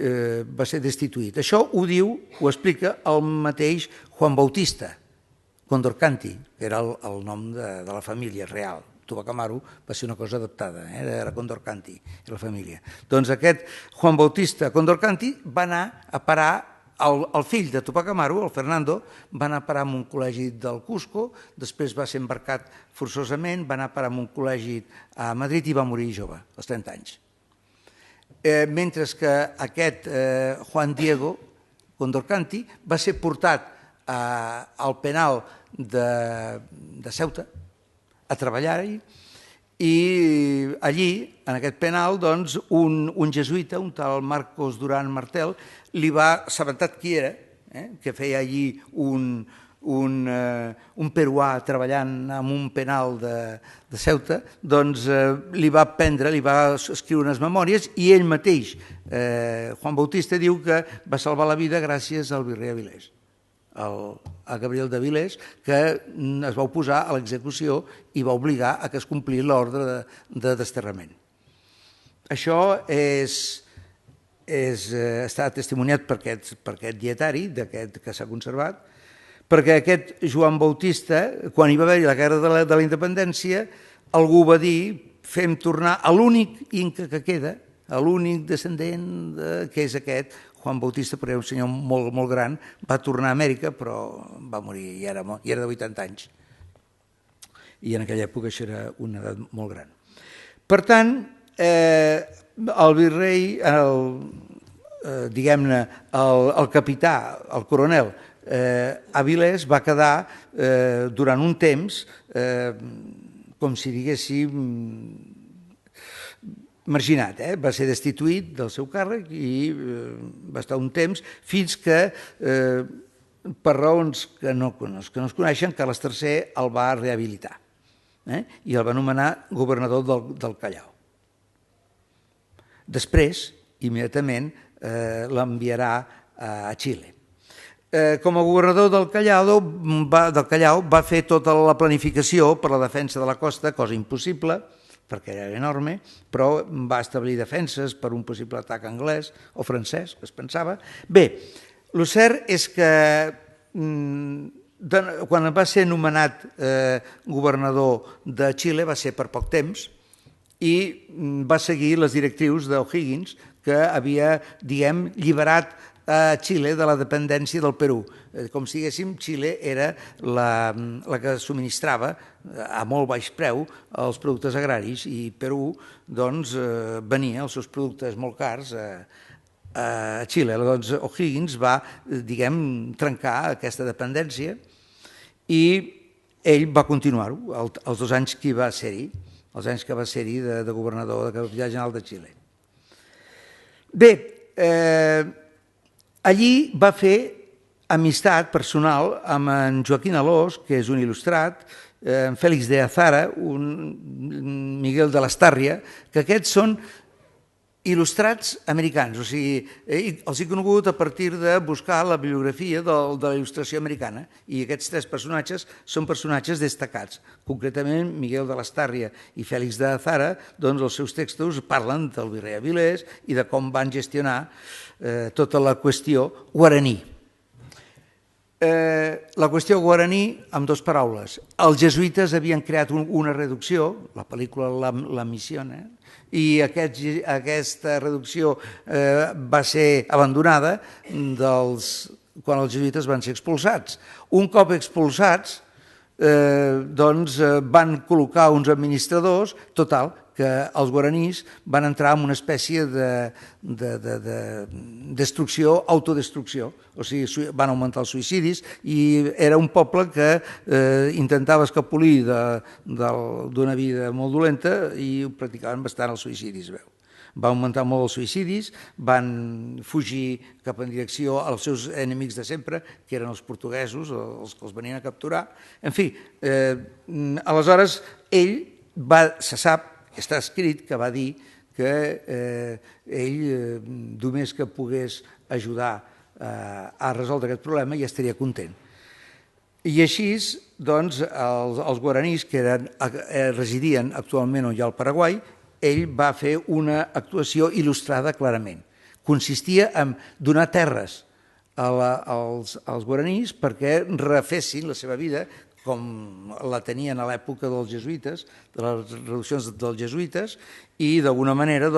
va ser destituït. Això ho explica el mateix Juan Bautista Condorcanti, que era el nom de la família real. Tupac Amaru va ser una cosa adaptada, era Condorcanti, la família. Doncs aquest Juan Bautista Condorcanti va anar a parar, el fill de Tupac Amaru, el Fernando, va anar a parar en un col·legi del Cusco, després va ser embarcat forçosament, va anar a parar en un col·legi a Madrid i va morir jove, als 30 anys. Mentre que aquest Juan Diego Condorcanti va ser portat al penal de Ceuta a treballar-hi i allí, en aquest penal, un jesuïta, un tal Marcos Durán Martel, li va assabentat qui era, que feia allí un peruà treballant en un penal de Ceuta, doncs li va escriure unes memòries i ell mateix, Juan Bautista, diu que va salvar la vida gràcies al virrei Avilés, a Gabriel de Avilés, que es va oposar a l'execució i va obligar a que es complís l'ordre de desterrament. Això està testimoniat per aquest dietari que s'ha conservat, perquè aquest Joan Bautista, quan hi va haver la guerra de la independència, algú va dir, fem tornar a l'únic inca que queda, a l'únic descendent que és aquest, Juan Bautista, perquè era un senyor molt, molt gran, va tornar a Amèrica, però va morir, i era de 80 anys. I en aquella època això era una edat molt gran. Per tant, el virrei, diguem-ne, el capità, el coronel Avilés va quedar durant un temps, com si diguéssim, marginat, va ser destituït del seu càrrec i va estar un temps fins que, per raons que no es coneixen, Carles III el va rehabilitar i el va nomenar governador del Callao. Després, immediatament, l'enviarà a Xile. Com a governador del Callao va fer tota la planificació per la defensa de la costa, cosa impossible, perquè era enorme, però va establir defenses per un possible atac anglès o francès, que es pensava. Bé, el cert és que quan va ser nomenat governador de Xile va ser per poc temps i va seguir les directrius d'O'Higgins, que havia, diguem, lliberat a Xile de la dependència del Perú. Com si diguéssim, Xile era la que subministrava a molt baix preu els productes agraris i Perú doncs, venia els seus productes molt cars a Xile. Doncs O'Higgins va, diguem, trencar aquesta dependència i ell va continuar-ho els 2 anys que va ser-hi, els anys que va ser-hi de governador de capità general de Xile. Bé, allí va fer amistat personal amb en Joaquín Alós, que és un il·lustrat, en Félix de Azara, un Miguel de Lastarria, que aquests són il·lustrats americans, o sigui, els he conegut a partir de buscar la bibliografia de la il·lustració americana i aquests 3 personatges són personatges destacats. Concretament, Miguel de Lastarria i Félix de Azara, doncs els seus textos parlen del virrei Avilés i de com van gestionar tota la qüestió guaraní. La qüestió guaraní, amb 2 paraules. Els jesuïtes havien creat una reducció, la pel·lícula La Misión, i aquesta reducció va ser abandonada quan els jesuïtes van ser expulsats. Un cop expulsats, doncs van col·locar uns administradors, total, que els guaranís van entrar en una espècie de destrucció, autodestrucció, o sigui, van augmentar els suïcidis i era un poble que intentava escapolir d'una vida molt dolenta i practicaven bastant els suïcidis. Va augmentar molt els suïcidis, van fugir cap en direcció als seus enemics de sempre, que eren els portuguesos, els que els venien a capturar. En fi, aleshores ell se sap, està escrit, que va dir que ell, només que pogués ajudar a resoldre aquest problema, ja estaria content. I així, doncs, els guaranís, que residien actualment on hi ha el Paraguai, ell va fer una actuació il·lustrada clarament. Consistia en donar terres als guaranís perquè refessin la seva vida com la tenien a l'època dels jesuïtes, de les reduccions dels jesuïtes, i d'alguna manera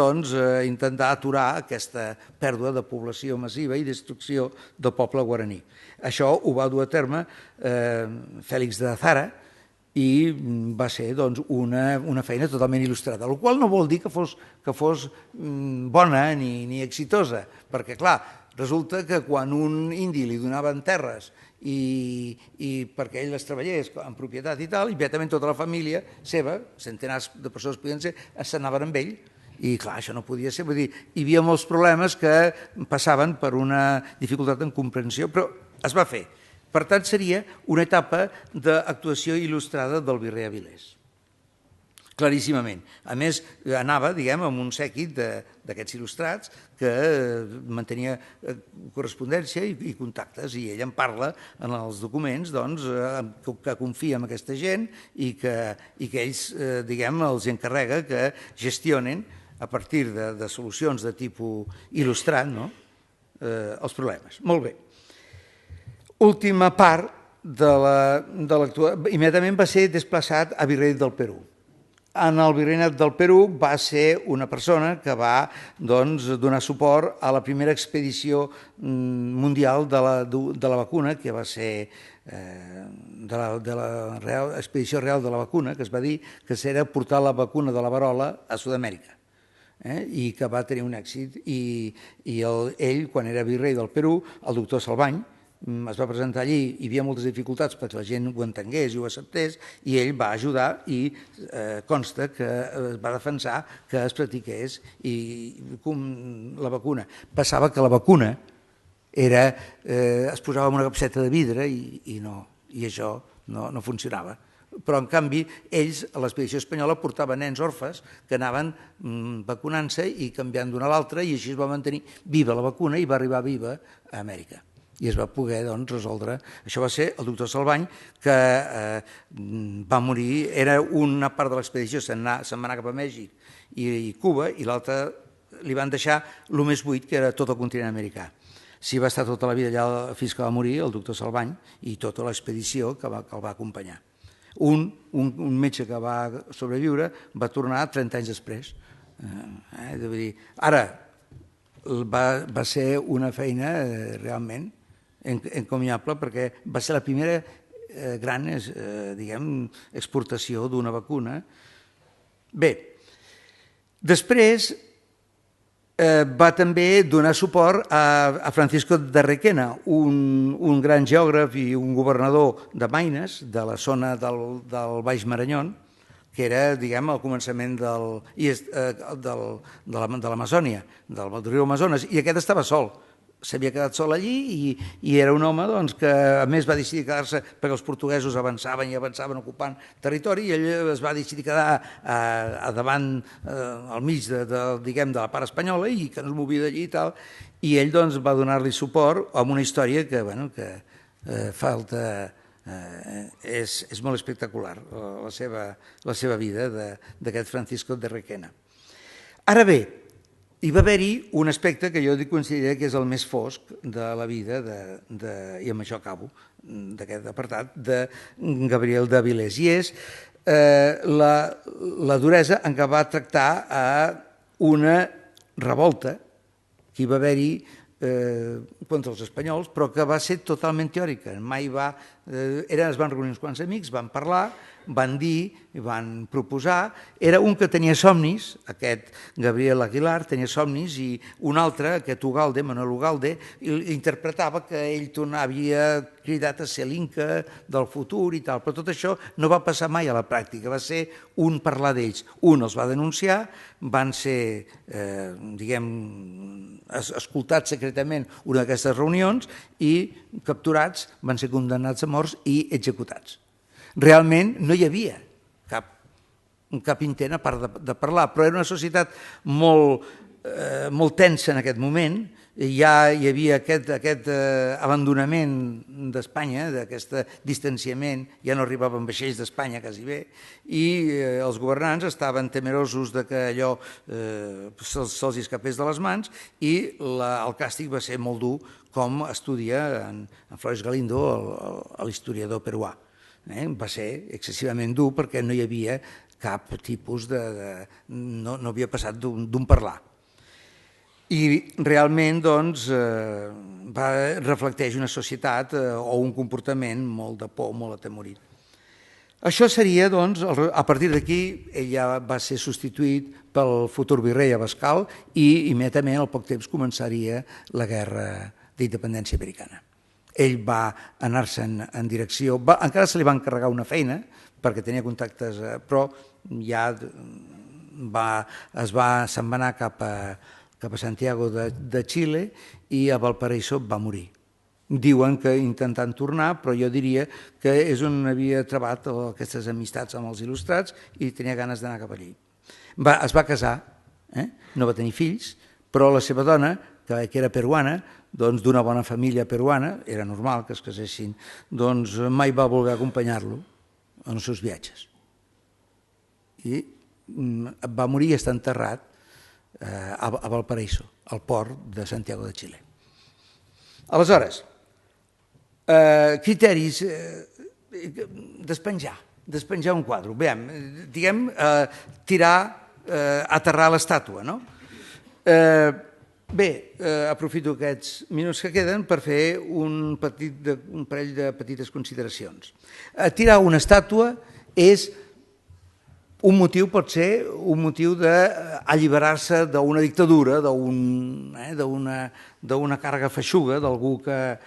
intentar aturar aquesta pèrdua de població massiva i destrucció del poble guaraní. Això ho va dur a terme Félix de Azara i va ser una feina totalment il·lustrada, la qual no vol dir que fos bona ni exitosa, perquè clar, resulta que quan un indi li donaven terres i perquè ell les treballés en propietat i tal, immediatament tota la família seva, centenars de persones podien ser, s'anaven amb ell. I clar, això no podia ser, vull dir, hi havia molts problemes que passaven per una dificultat en comprensió, però es va fer. Per tant, seria una etapa d'actuació il·lustrada del virrei Avilés. Claríssimament. A més, anava, diguem, amb un sèquit d'aquests il·lustrats que mantenia correspondència i contactes, i ell en parla en els documents que confia en aquesta gent i que ells, diguem, els encarrega que gestionen a partir de solucions de tipus il·lustrat els problemes. Molt bé. Última part immediatament va ser desplaçat a Virrei del Perú. En el Virregnat del Perú va ser una persona que va donar suport a la primera expedició mundial de la vacuna, que va ser de la expedició real de la vacuna, que es va dir que era portar la vacuna de la verola a Sud-amèrica, i que va tenir un èxit. I ell, quan era virrei del Perú, el doctor Salvany, es va presentar allí, hi havia moltes dificultats perquè la gent ho entengués i ho acceptés, i ell va ajudar i consta que va defensar que es practiqués la vacuna. Passava que la vacuna es posava en una capseta de vidre i això no funcionava. Però, en canvi, ells, a l'expedició espanyola, portaven nens orfes que anaven vacunant-se i canviant d'una a l'altra, i així es va mantenir viva la vacuna i va arribar viva a Amèrica. I es va poder resoldre. Això va ser el doctor Salvany, que va morir, era una part de l'expedició, se'n va anar cap a Mèxic i Cuba, i l'altra li van deixar el més buit, que era tot el continent americà. Sí, va estar tota la vida allà fins que va morir el doctor Salvany i tota l'expedició que el va acompanyar. Un metge que va sobreviure va tornar 30 anys després. Ara, va ser una feina realment encomiable, perquè va ser la primera gran exportació d'una vacuna. Bé, després va també donar suport a Francisco de Requena, un gran geògraf i un governador de Maines, de la zona del Baix Marañón, que era, al començament de l'Amazònia, del riu Amazones, i aquest estava sol. S'havia quedat sol allí i era un home que a més va decidir quedar-se perquè els portuguesos avançaven i avançaven ocupant territori, i ell es va decidir quedar davant, al mig de la part espanyola, i que no es movia d'allí i tal, i ell va donar-li suport amb una història que és molt espectacular, la seva vida d'aquest Francisco de Requena. Ara bé, hi va haver-hi un aspecte que jo considero que és el més fosc de la vida, i amb això acabo, d'aquest apartat, de Gabriel de Avilés, i és la duresa en què va tractar a una revolta que hi va haver-hi contra els espanyols, però que va ser totalment teòrica. Es van reunir uns quants amics, van parlar, van dir, van proposar. Era un que tenia somnis, aquest Gabriel Aguilar tenia somnis, i un altre, aquest Ugalde, Manuel Ugalde, interpretava que ell havia cridat a ser l'Inca del futur i tal, però tot això no va passar mai a la pràctica, va ser un parlar d'ells. Un els va denunciar, van ser, escoltats secretament una d'aquestes reunions i capturats, van ser condemnats a morts i executats. Realment no hi havia cap intent a part de parlar, però era una societat molt tensa en aquest moment. Ja hi havia aquest abandonament d'Espanya, d'aquest distanciament, ja no arribaven vaixells d'Espanya quasi bé, i els governants estaven temerosos que allò se'ls escapés de les mans, i el càstig va ser molt dur, com estudia en Flores Galindo, l'historiador peruà. Va ser excessivament dur perquè no hi havia cap tipus no havia passat d'un parlar. I realment reflecteix una societat o un comportament molt de por, molt atemorit. Això seria, a partir d'aquí, ell ja va ser substituït pel futur virrei Abascal, i immediatament al poc temps començaria la guerra d'independència americana. Ell va anar-se'n en direcció, encara se li va encarregar una feina, perquè tenia contactes, però ja se'n va anar cap a Santiago de Xile, i a Valparaíso va morir. Diuen que intentant tornar, però jo diria que és on havia trobat aquestes amistats amb els il·lustrats i tenia ganes d'anar cap allí. Es va casar, no va tenir fills, però la seva dona, que era peruana, d'una bona família peruana, era normal que es casessin, mai va voler acompanyar-lo en els seus viatges. I va morir i està enterrat a Valparaíso, al port de Santiago de Xile. Aleshores, Criteris, despenjar un quadre. Diguem, aterrar l'estàtua, no? Bé, aprofito aquests minuts que queden per fer un parell de petites consideracions. Tirar una estàtua és un motiu, pot ser un motiu d'alliberar-se d'una dictadura, d'una càrrega feixuga, d'algú que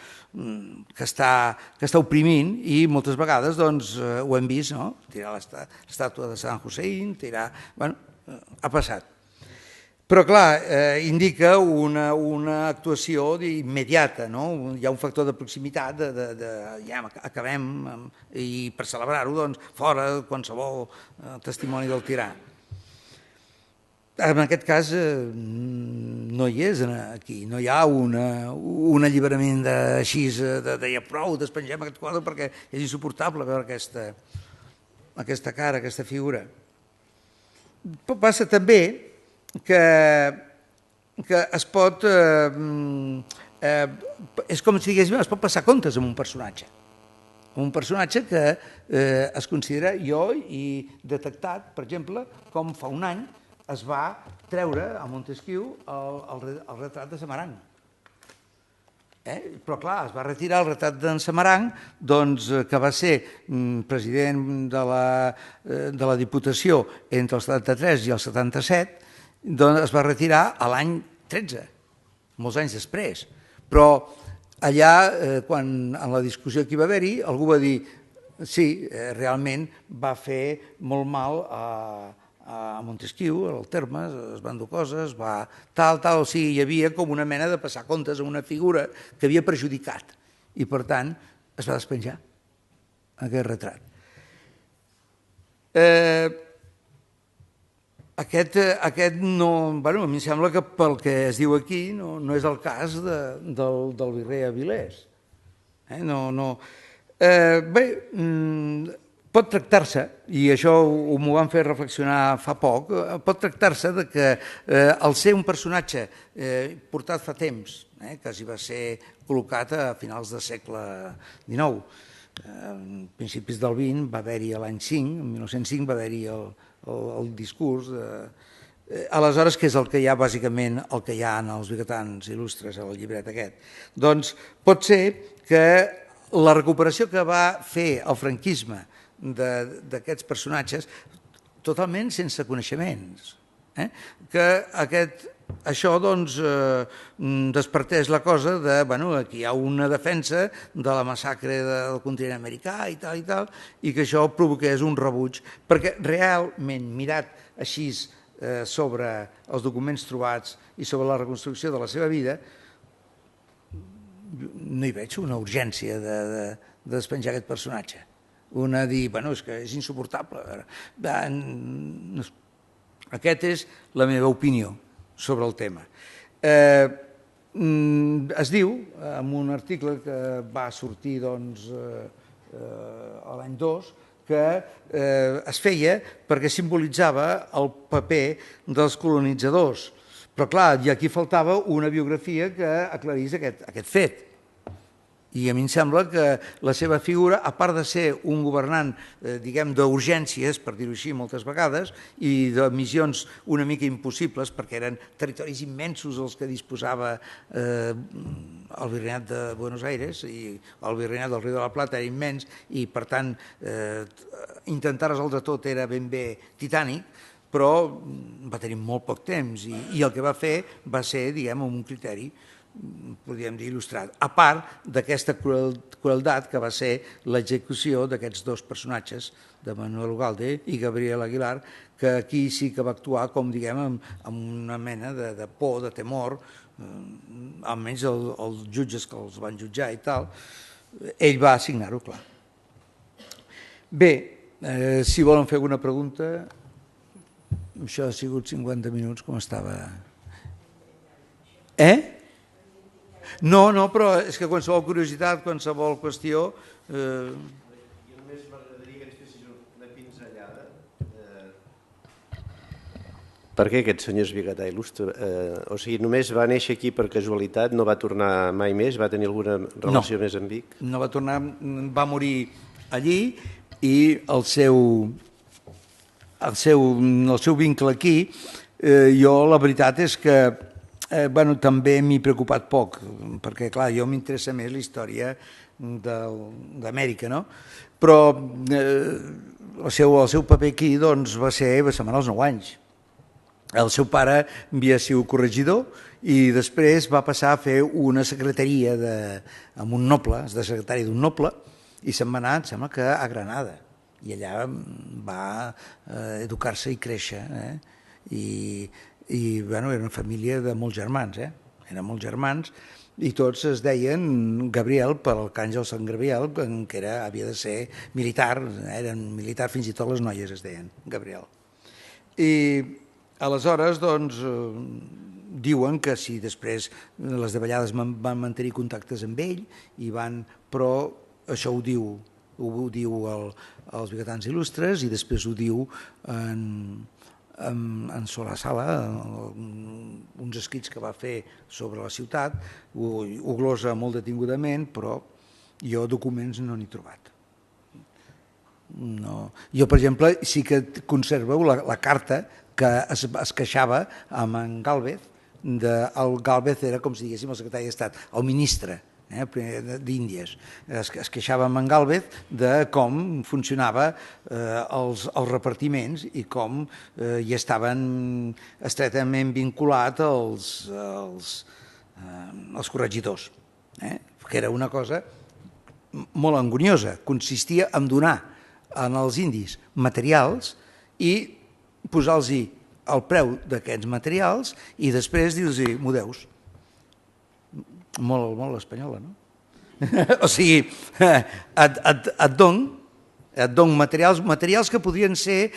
està oprimint, i moltes vegades ho hem vist, no? Tirar l'estàtua de Saddam Hussein, ha passat. Però, clar, indica una actuació immediata, no? Hi ha un factor de proximitat, ja acabem, i per celebrar-ho, fora qualsevol testimoni del tirà. En aquest cas no hi és aquí, no hi ha un alliberament així, de prou, despengem aquest quadre perquè és insuportable veure aquesta cara, aquesta figura. Passa també que es pot, és com si diguéssim, es pot passar comptes amb un personatge. Un personatge que es considera, jo he detectat, per exemple, com fa un any es va treure a Montesquieu el retrat de Samarang. Però, clar, es va retirar el retrat d'en Samarang, que va ser president de la Diputació entre el 73 i el 77, es va retirar a l'any 13, molts anys després. Però allà, en la discussió que hi va haver-hi, algú va dir sí, realment va fer molt mal a Montesquieu, al terme, es van dur coses, o sigui, hi havia com una mena de passar comptes a una figura que havia perjudicat, i per tant es va despenjar aquest retrat. Aquest no, a mi em sembla que pel que es diu aquí no és el cas del virrei Avilés. Bé, pot tractar-se, i això m'ho van fer reflexionar fa poc, pot tractar-se que al ser un personatge portat fa temps, quasi va ser col·locat a finals del segle XIX, a principis del XX va haver-hi l'any 5, en 1905 va haver-hi el discurs, aleshores, que és el que hi ha, bàsicament, el que hi ha en els vigatans il·lustres, al llibret aquest. Doncs pot ser que la recuperació que va fer el franquisme d'aquests personatges, totalment sense coneixements, que això despertés la cosa de que aquí hi ha una defensa de la massacre del continent americà i tal, i que això provoqués un rebuig, perquè realment, mirat així sobre els documents trobats i sobre la reconstrucció de la seva vida, no hi veig una urgència de despenjar aquest personatge. Una dir, és que és insuportable. Aquesta és la meva opinió sobre el tema. Es diu, en un article que va sortir l'any 2, que es feia perquè simbolitzava el paper dels colonitzadors. Però, clar, aquí faltava una biografia que aclarís aquest fet. I a mi em sembla que la seva figura, a part de ser un governant, diguem, d'urgències, per dir-ho així moltes vegades, i de missions una mica impossibles, perquè eren territoris immensos els que disposava el virregnat de Buenos Aires, i el virregnat del Riu de la Plata era immens, i per tant intentar resoldre tot era ben bé titànic, però va tenir molt poc temps, i el que va fer va ser, diguem, amb un criteri, podríem dir, il·lustrat, a part d'aquesta crueldat que va ser l'execució d'aquests dos personatges, de Manuel Ugalde i Gabriel Aguilar, que aquí sí que va actuar, com diguem, amb una mena de por, de temor, almenys els jutges que els van jutjar i tal, ell va assignar-ho, clar. Bé, si volen fer alguna pregunta, això ha sigut 50 minuts, com estava... No, però és que qualsevol curiositat, qualsevol qüestió... Jo només m'agradaria que ens fessis una pinzellada Per què aquest senyor és vigatà il·lustre? O sigui, només va néixer aquí per casualitat, no va tornar mai més? Va tenir alguna relació més amb Vic? No va tornar, va morir allí i el seu vincle aquí, jo la veritat és que també m'he preocupat poc, perquè clar, jo m'interessa més la història d'Amèrica, no? Però el seu paper aquí va ser als 9 anys. El seu pare havia sigut corregidor i després va passar a fer una secretaria amb un noble, de secretari d'un noble, i se'n va anar, em sembla que a Granada, i allà va educar-se i créixer. I bueno, era una família de molts germans, eren molts germans, i tots es deien Gabriel per l'arcàngel Sant Gabriel, que havia de ser militar, eren militar, fins i tot les noies es deien Gabriel. I aleshores, doncs, diuen que si després les davallades van mantenir contactes amb ell, però això ho diu els vigatans il·lustres i després ho diu en Solà Sala, uns escrits que va fer sobre la ciutat, ho glosa molt detingudament, però jo documents no n'he trobat. No. Jo, per exemple, sí que conservo la carta que es queixava amb en Gálvez. El Gálvez era, com si diguéssim, el secretari d'Estat, el ministre d'Índies. Es queixava amb en Gálvez de com funcionava els repartiments i com hi estaven estretament vinculats els corregidors, que era una cosa molt angoniosa. Consistia en donar als indis materials i posar-los el preu d'aquests materials i després dir-los mudeus. Molt espanyola, no? O sigui, et don materials que podrien ser,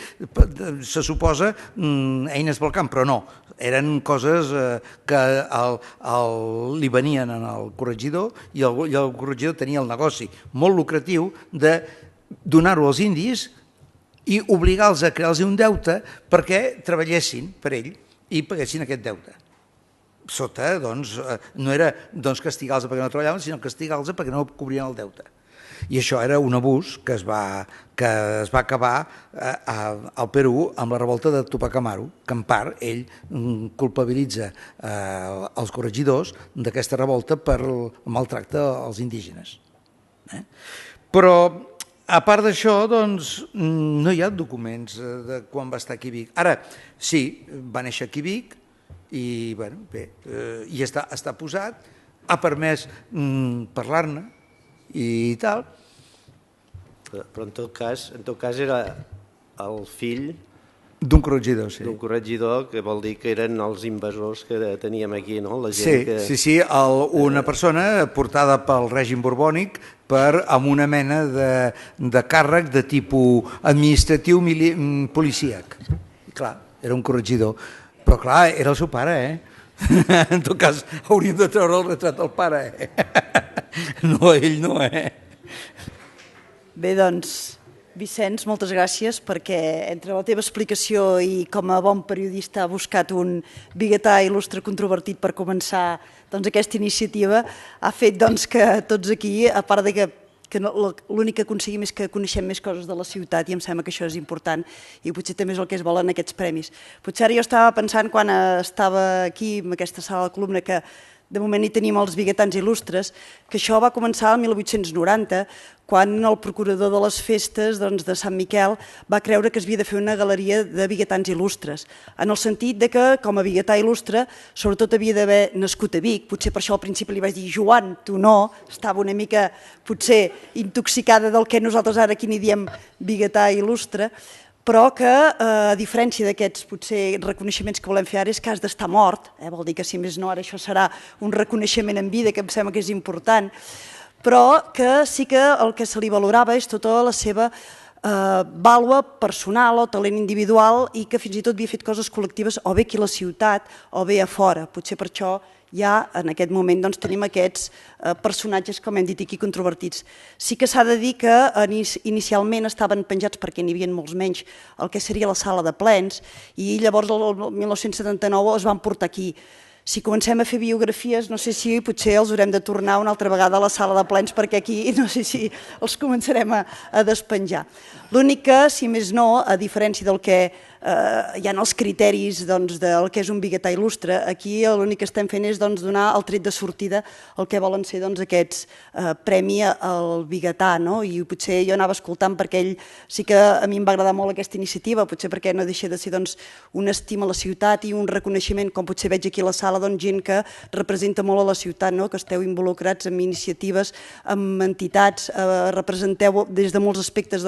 se suposa, eines pel camp, però no. Eren coses que li venien al corregidor i el corregidor tenia el negoci molt lucratiu de donar-ho als indis i obligar-los a crear-los un deute perquè treballessin per ell i paguessin aquest deute. Sota, doncs, no era castigar-los perquè no treballaven, sinó castigar-los perquè no cobrien el deute. I això era un abús que es va acabar al Perú amb la revolta de Tupac Amaru, que en part ell culpabilitza els corregidors d'aquesta revolta per el maltracte als indígenes. Però a part d'això, doncs, no hi ha documents de quan va estar aquí a Vic. Ara, sí, va néixer aquí a Vic i, bé, i està posat, ha permès parlar-ne i tal. Però en tot cas era el fill d'un corregidor, sí. D'un corregidor, que vol dir que eren els invasors que teníem aquí, no? La gent que... Sí, una persona portada pel règim borbònic amb una mena de càrrec de tipus administratiu policíac. Clar, era un corregidor. Però clar, era el seu pare, En tot cas, hauríem de treure el retrat del pare, No, ell no, Bé, doncs, Vicenç, moltes gràcies perquè entre la teva explicació i com a bon periodista ha buscat un vigatà il·lustre controvertit per començar aquesta iniciativa, ha fet que tots aquí, a part de que l'únic que aconseguim és que coneixem més coses de la ciutat i em sembla que això és important i potser també és el que es volen aquests premis. Potser ara jo estava pensant quan estava aquí en aquesta sala de columna que de moment hi tenim els vigatans il·lustres, que això va començar el 1890, quan el procurador de les festes de Sant Miquel va creure que es havia de fer una galeria de vigatans il·lustres, en el sentit que com a vigatà il·lustre sobretot havia d'haver nascut a Vic, potser per això al principi li vaig dir Joan, tu no, estava una mica potser intoxicada del que nosaltres ara aquí n'hi diem vigatà il·lustre, però que, a diferència d'aquests potser reconeixements que volem fer ara, és que has d'estar mort, vol dir que si més no ara això serà un reconeixement en vida, que em sembla que és important, però que sí que el que se li valorava és tota la seva vàlua personal o talent individual i que fins i tot havia fet coses col·lectives o bé aquí a la ciutat o bé a fora. Potser per això ja en aquest moment tenim aquests personatges, com hem dit aquí, controvertits. Sí que s'ha de dir que inicialment estaven penjats, perquè n'hi havia molts menys, el que seria la sala de plens, i llavors el 1979 es van portar aquí. Si comencem a fer biografies, no sé si potser els haurem de tornar una altra vegada a la sala de plens, perquè aquí no sé si els començarem a despenjar. L'únic que, si més no, a diferència del que hi ha els criteris del que és un biguetà il·lustre, aquí l'únic que estem fent és donar el tret de sortida el que volen ser aquests premi al biguetà, i potser jo anava escoltant perquè ell sí que a mi em va agradar molt aquesta iniciativa, potser perquè no deixa de ser una estima a la ciutat i un reconeixement, com potser veig aquí a la sala, gent que representa molt a la ciutat, que esteu involucrats en iniciatives, en entitats, representeu des de molts aspectes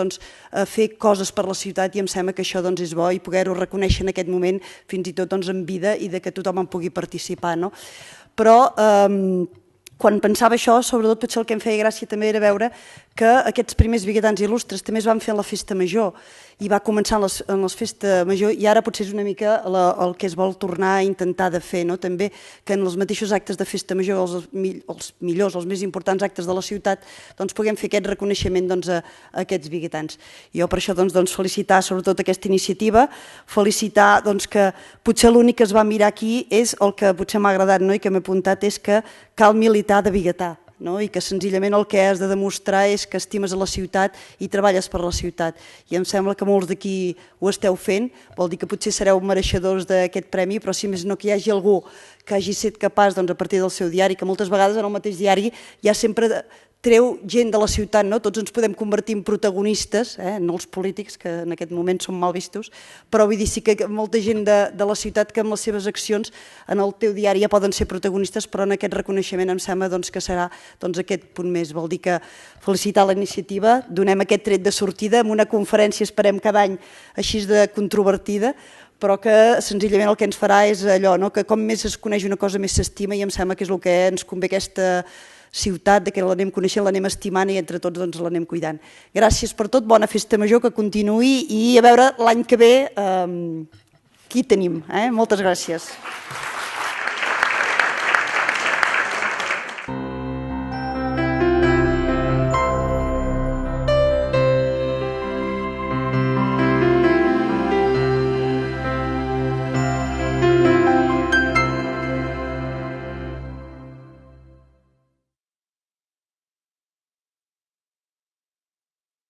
fer coses per la ciutat, i em sembla que això és bo i poder-ho reconèixer en aquest moment, fins i tot en vida, i que tothom en pugui participar. Però quan pensava això, sobretot potser el que em feia gràcia també era veure que aquests primers biguetans il·lustres també es van fer a la Festa Major, i va començar en la Festa Major, i ara potser és una mica el que es vol tornar a intentar de fer, també que en els mateixos actes de Festa Major, els millors, els més importants actes de la ciutat, puguem fer aquest reconeixement a aquests biguetans. Jo per això felicitar sobretot aquesta iniciativa, felicitar que potser l'únic que es va mirar aquí és el que potser m'ha agradat i que m'he apuntat, és que cal militar de biguetà, i que senzillament el que has de demostrar és que estimes a la ciutat i treballes per la ciutat. I em sembla que molts d'aquí ho esteu fent, vol dir que potser sereu mereixedors d'aquest premi, però si més no que hi hagi algú que hagi estat capaç a partir del seu diari, que moltes vegades en el mateix diari ja sempre treu gent de la ciutat, tots ens podem convertir en protagonistes, no els polítics, que en aquest moment són mal vistos, però vull dir sí que molta gent de la ciutat que amb les seves accions en el teu diari ja poden ser protagonistes, però en aquest reconeixement em sembla que serà aquest punt més. Vol dir que felicitar la iniciativa, donem aquest tret de sortida amb una conferència, esperem cada any així de controvertida, però que senzillament el que ens farà és allò, que com més es coneix una cosa més s'estima, i em sembla que és el que ens convé aquesta ciutat, que l'anem coneixent, l'anem estimant i entre tots l'anem cuidant. Gràcies per tot, bona Festa Major, que continuï, i a veure l'any que ve qui tenim. Moltes gràcies.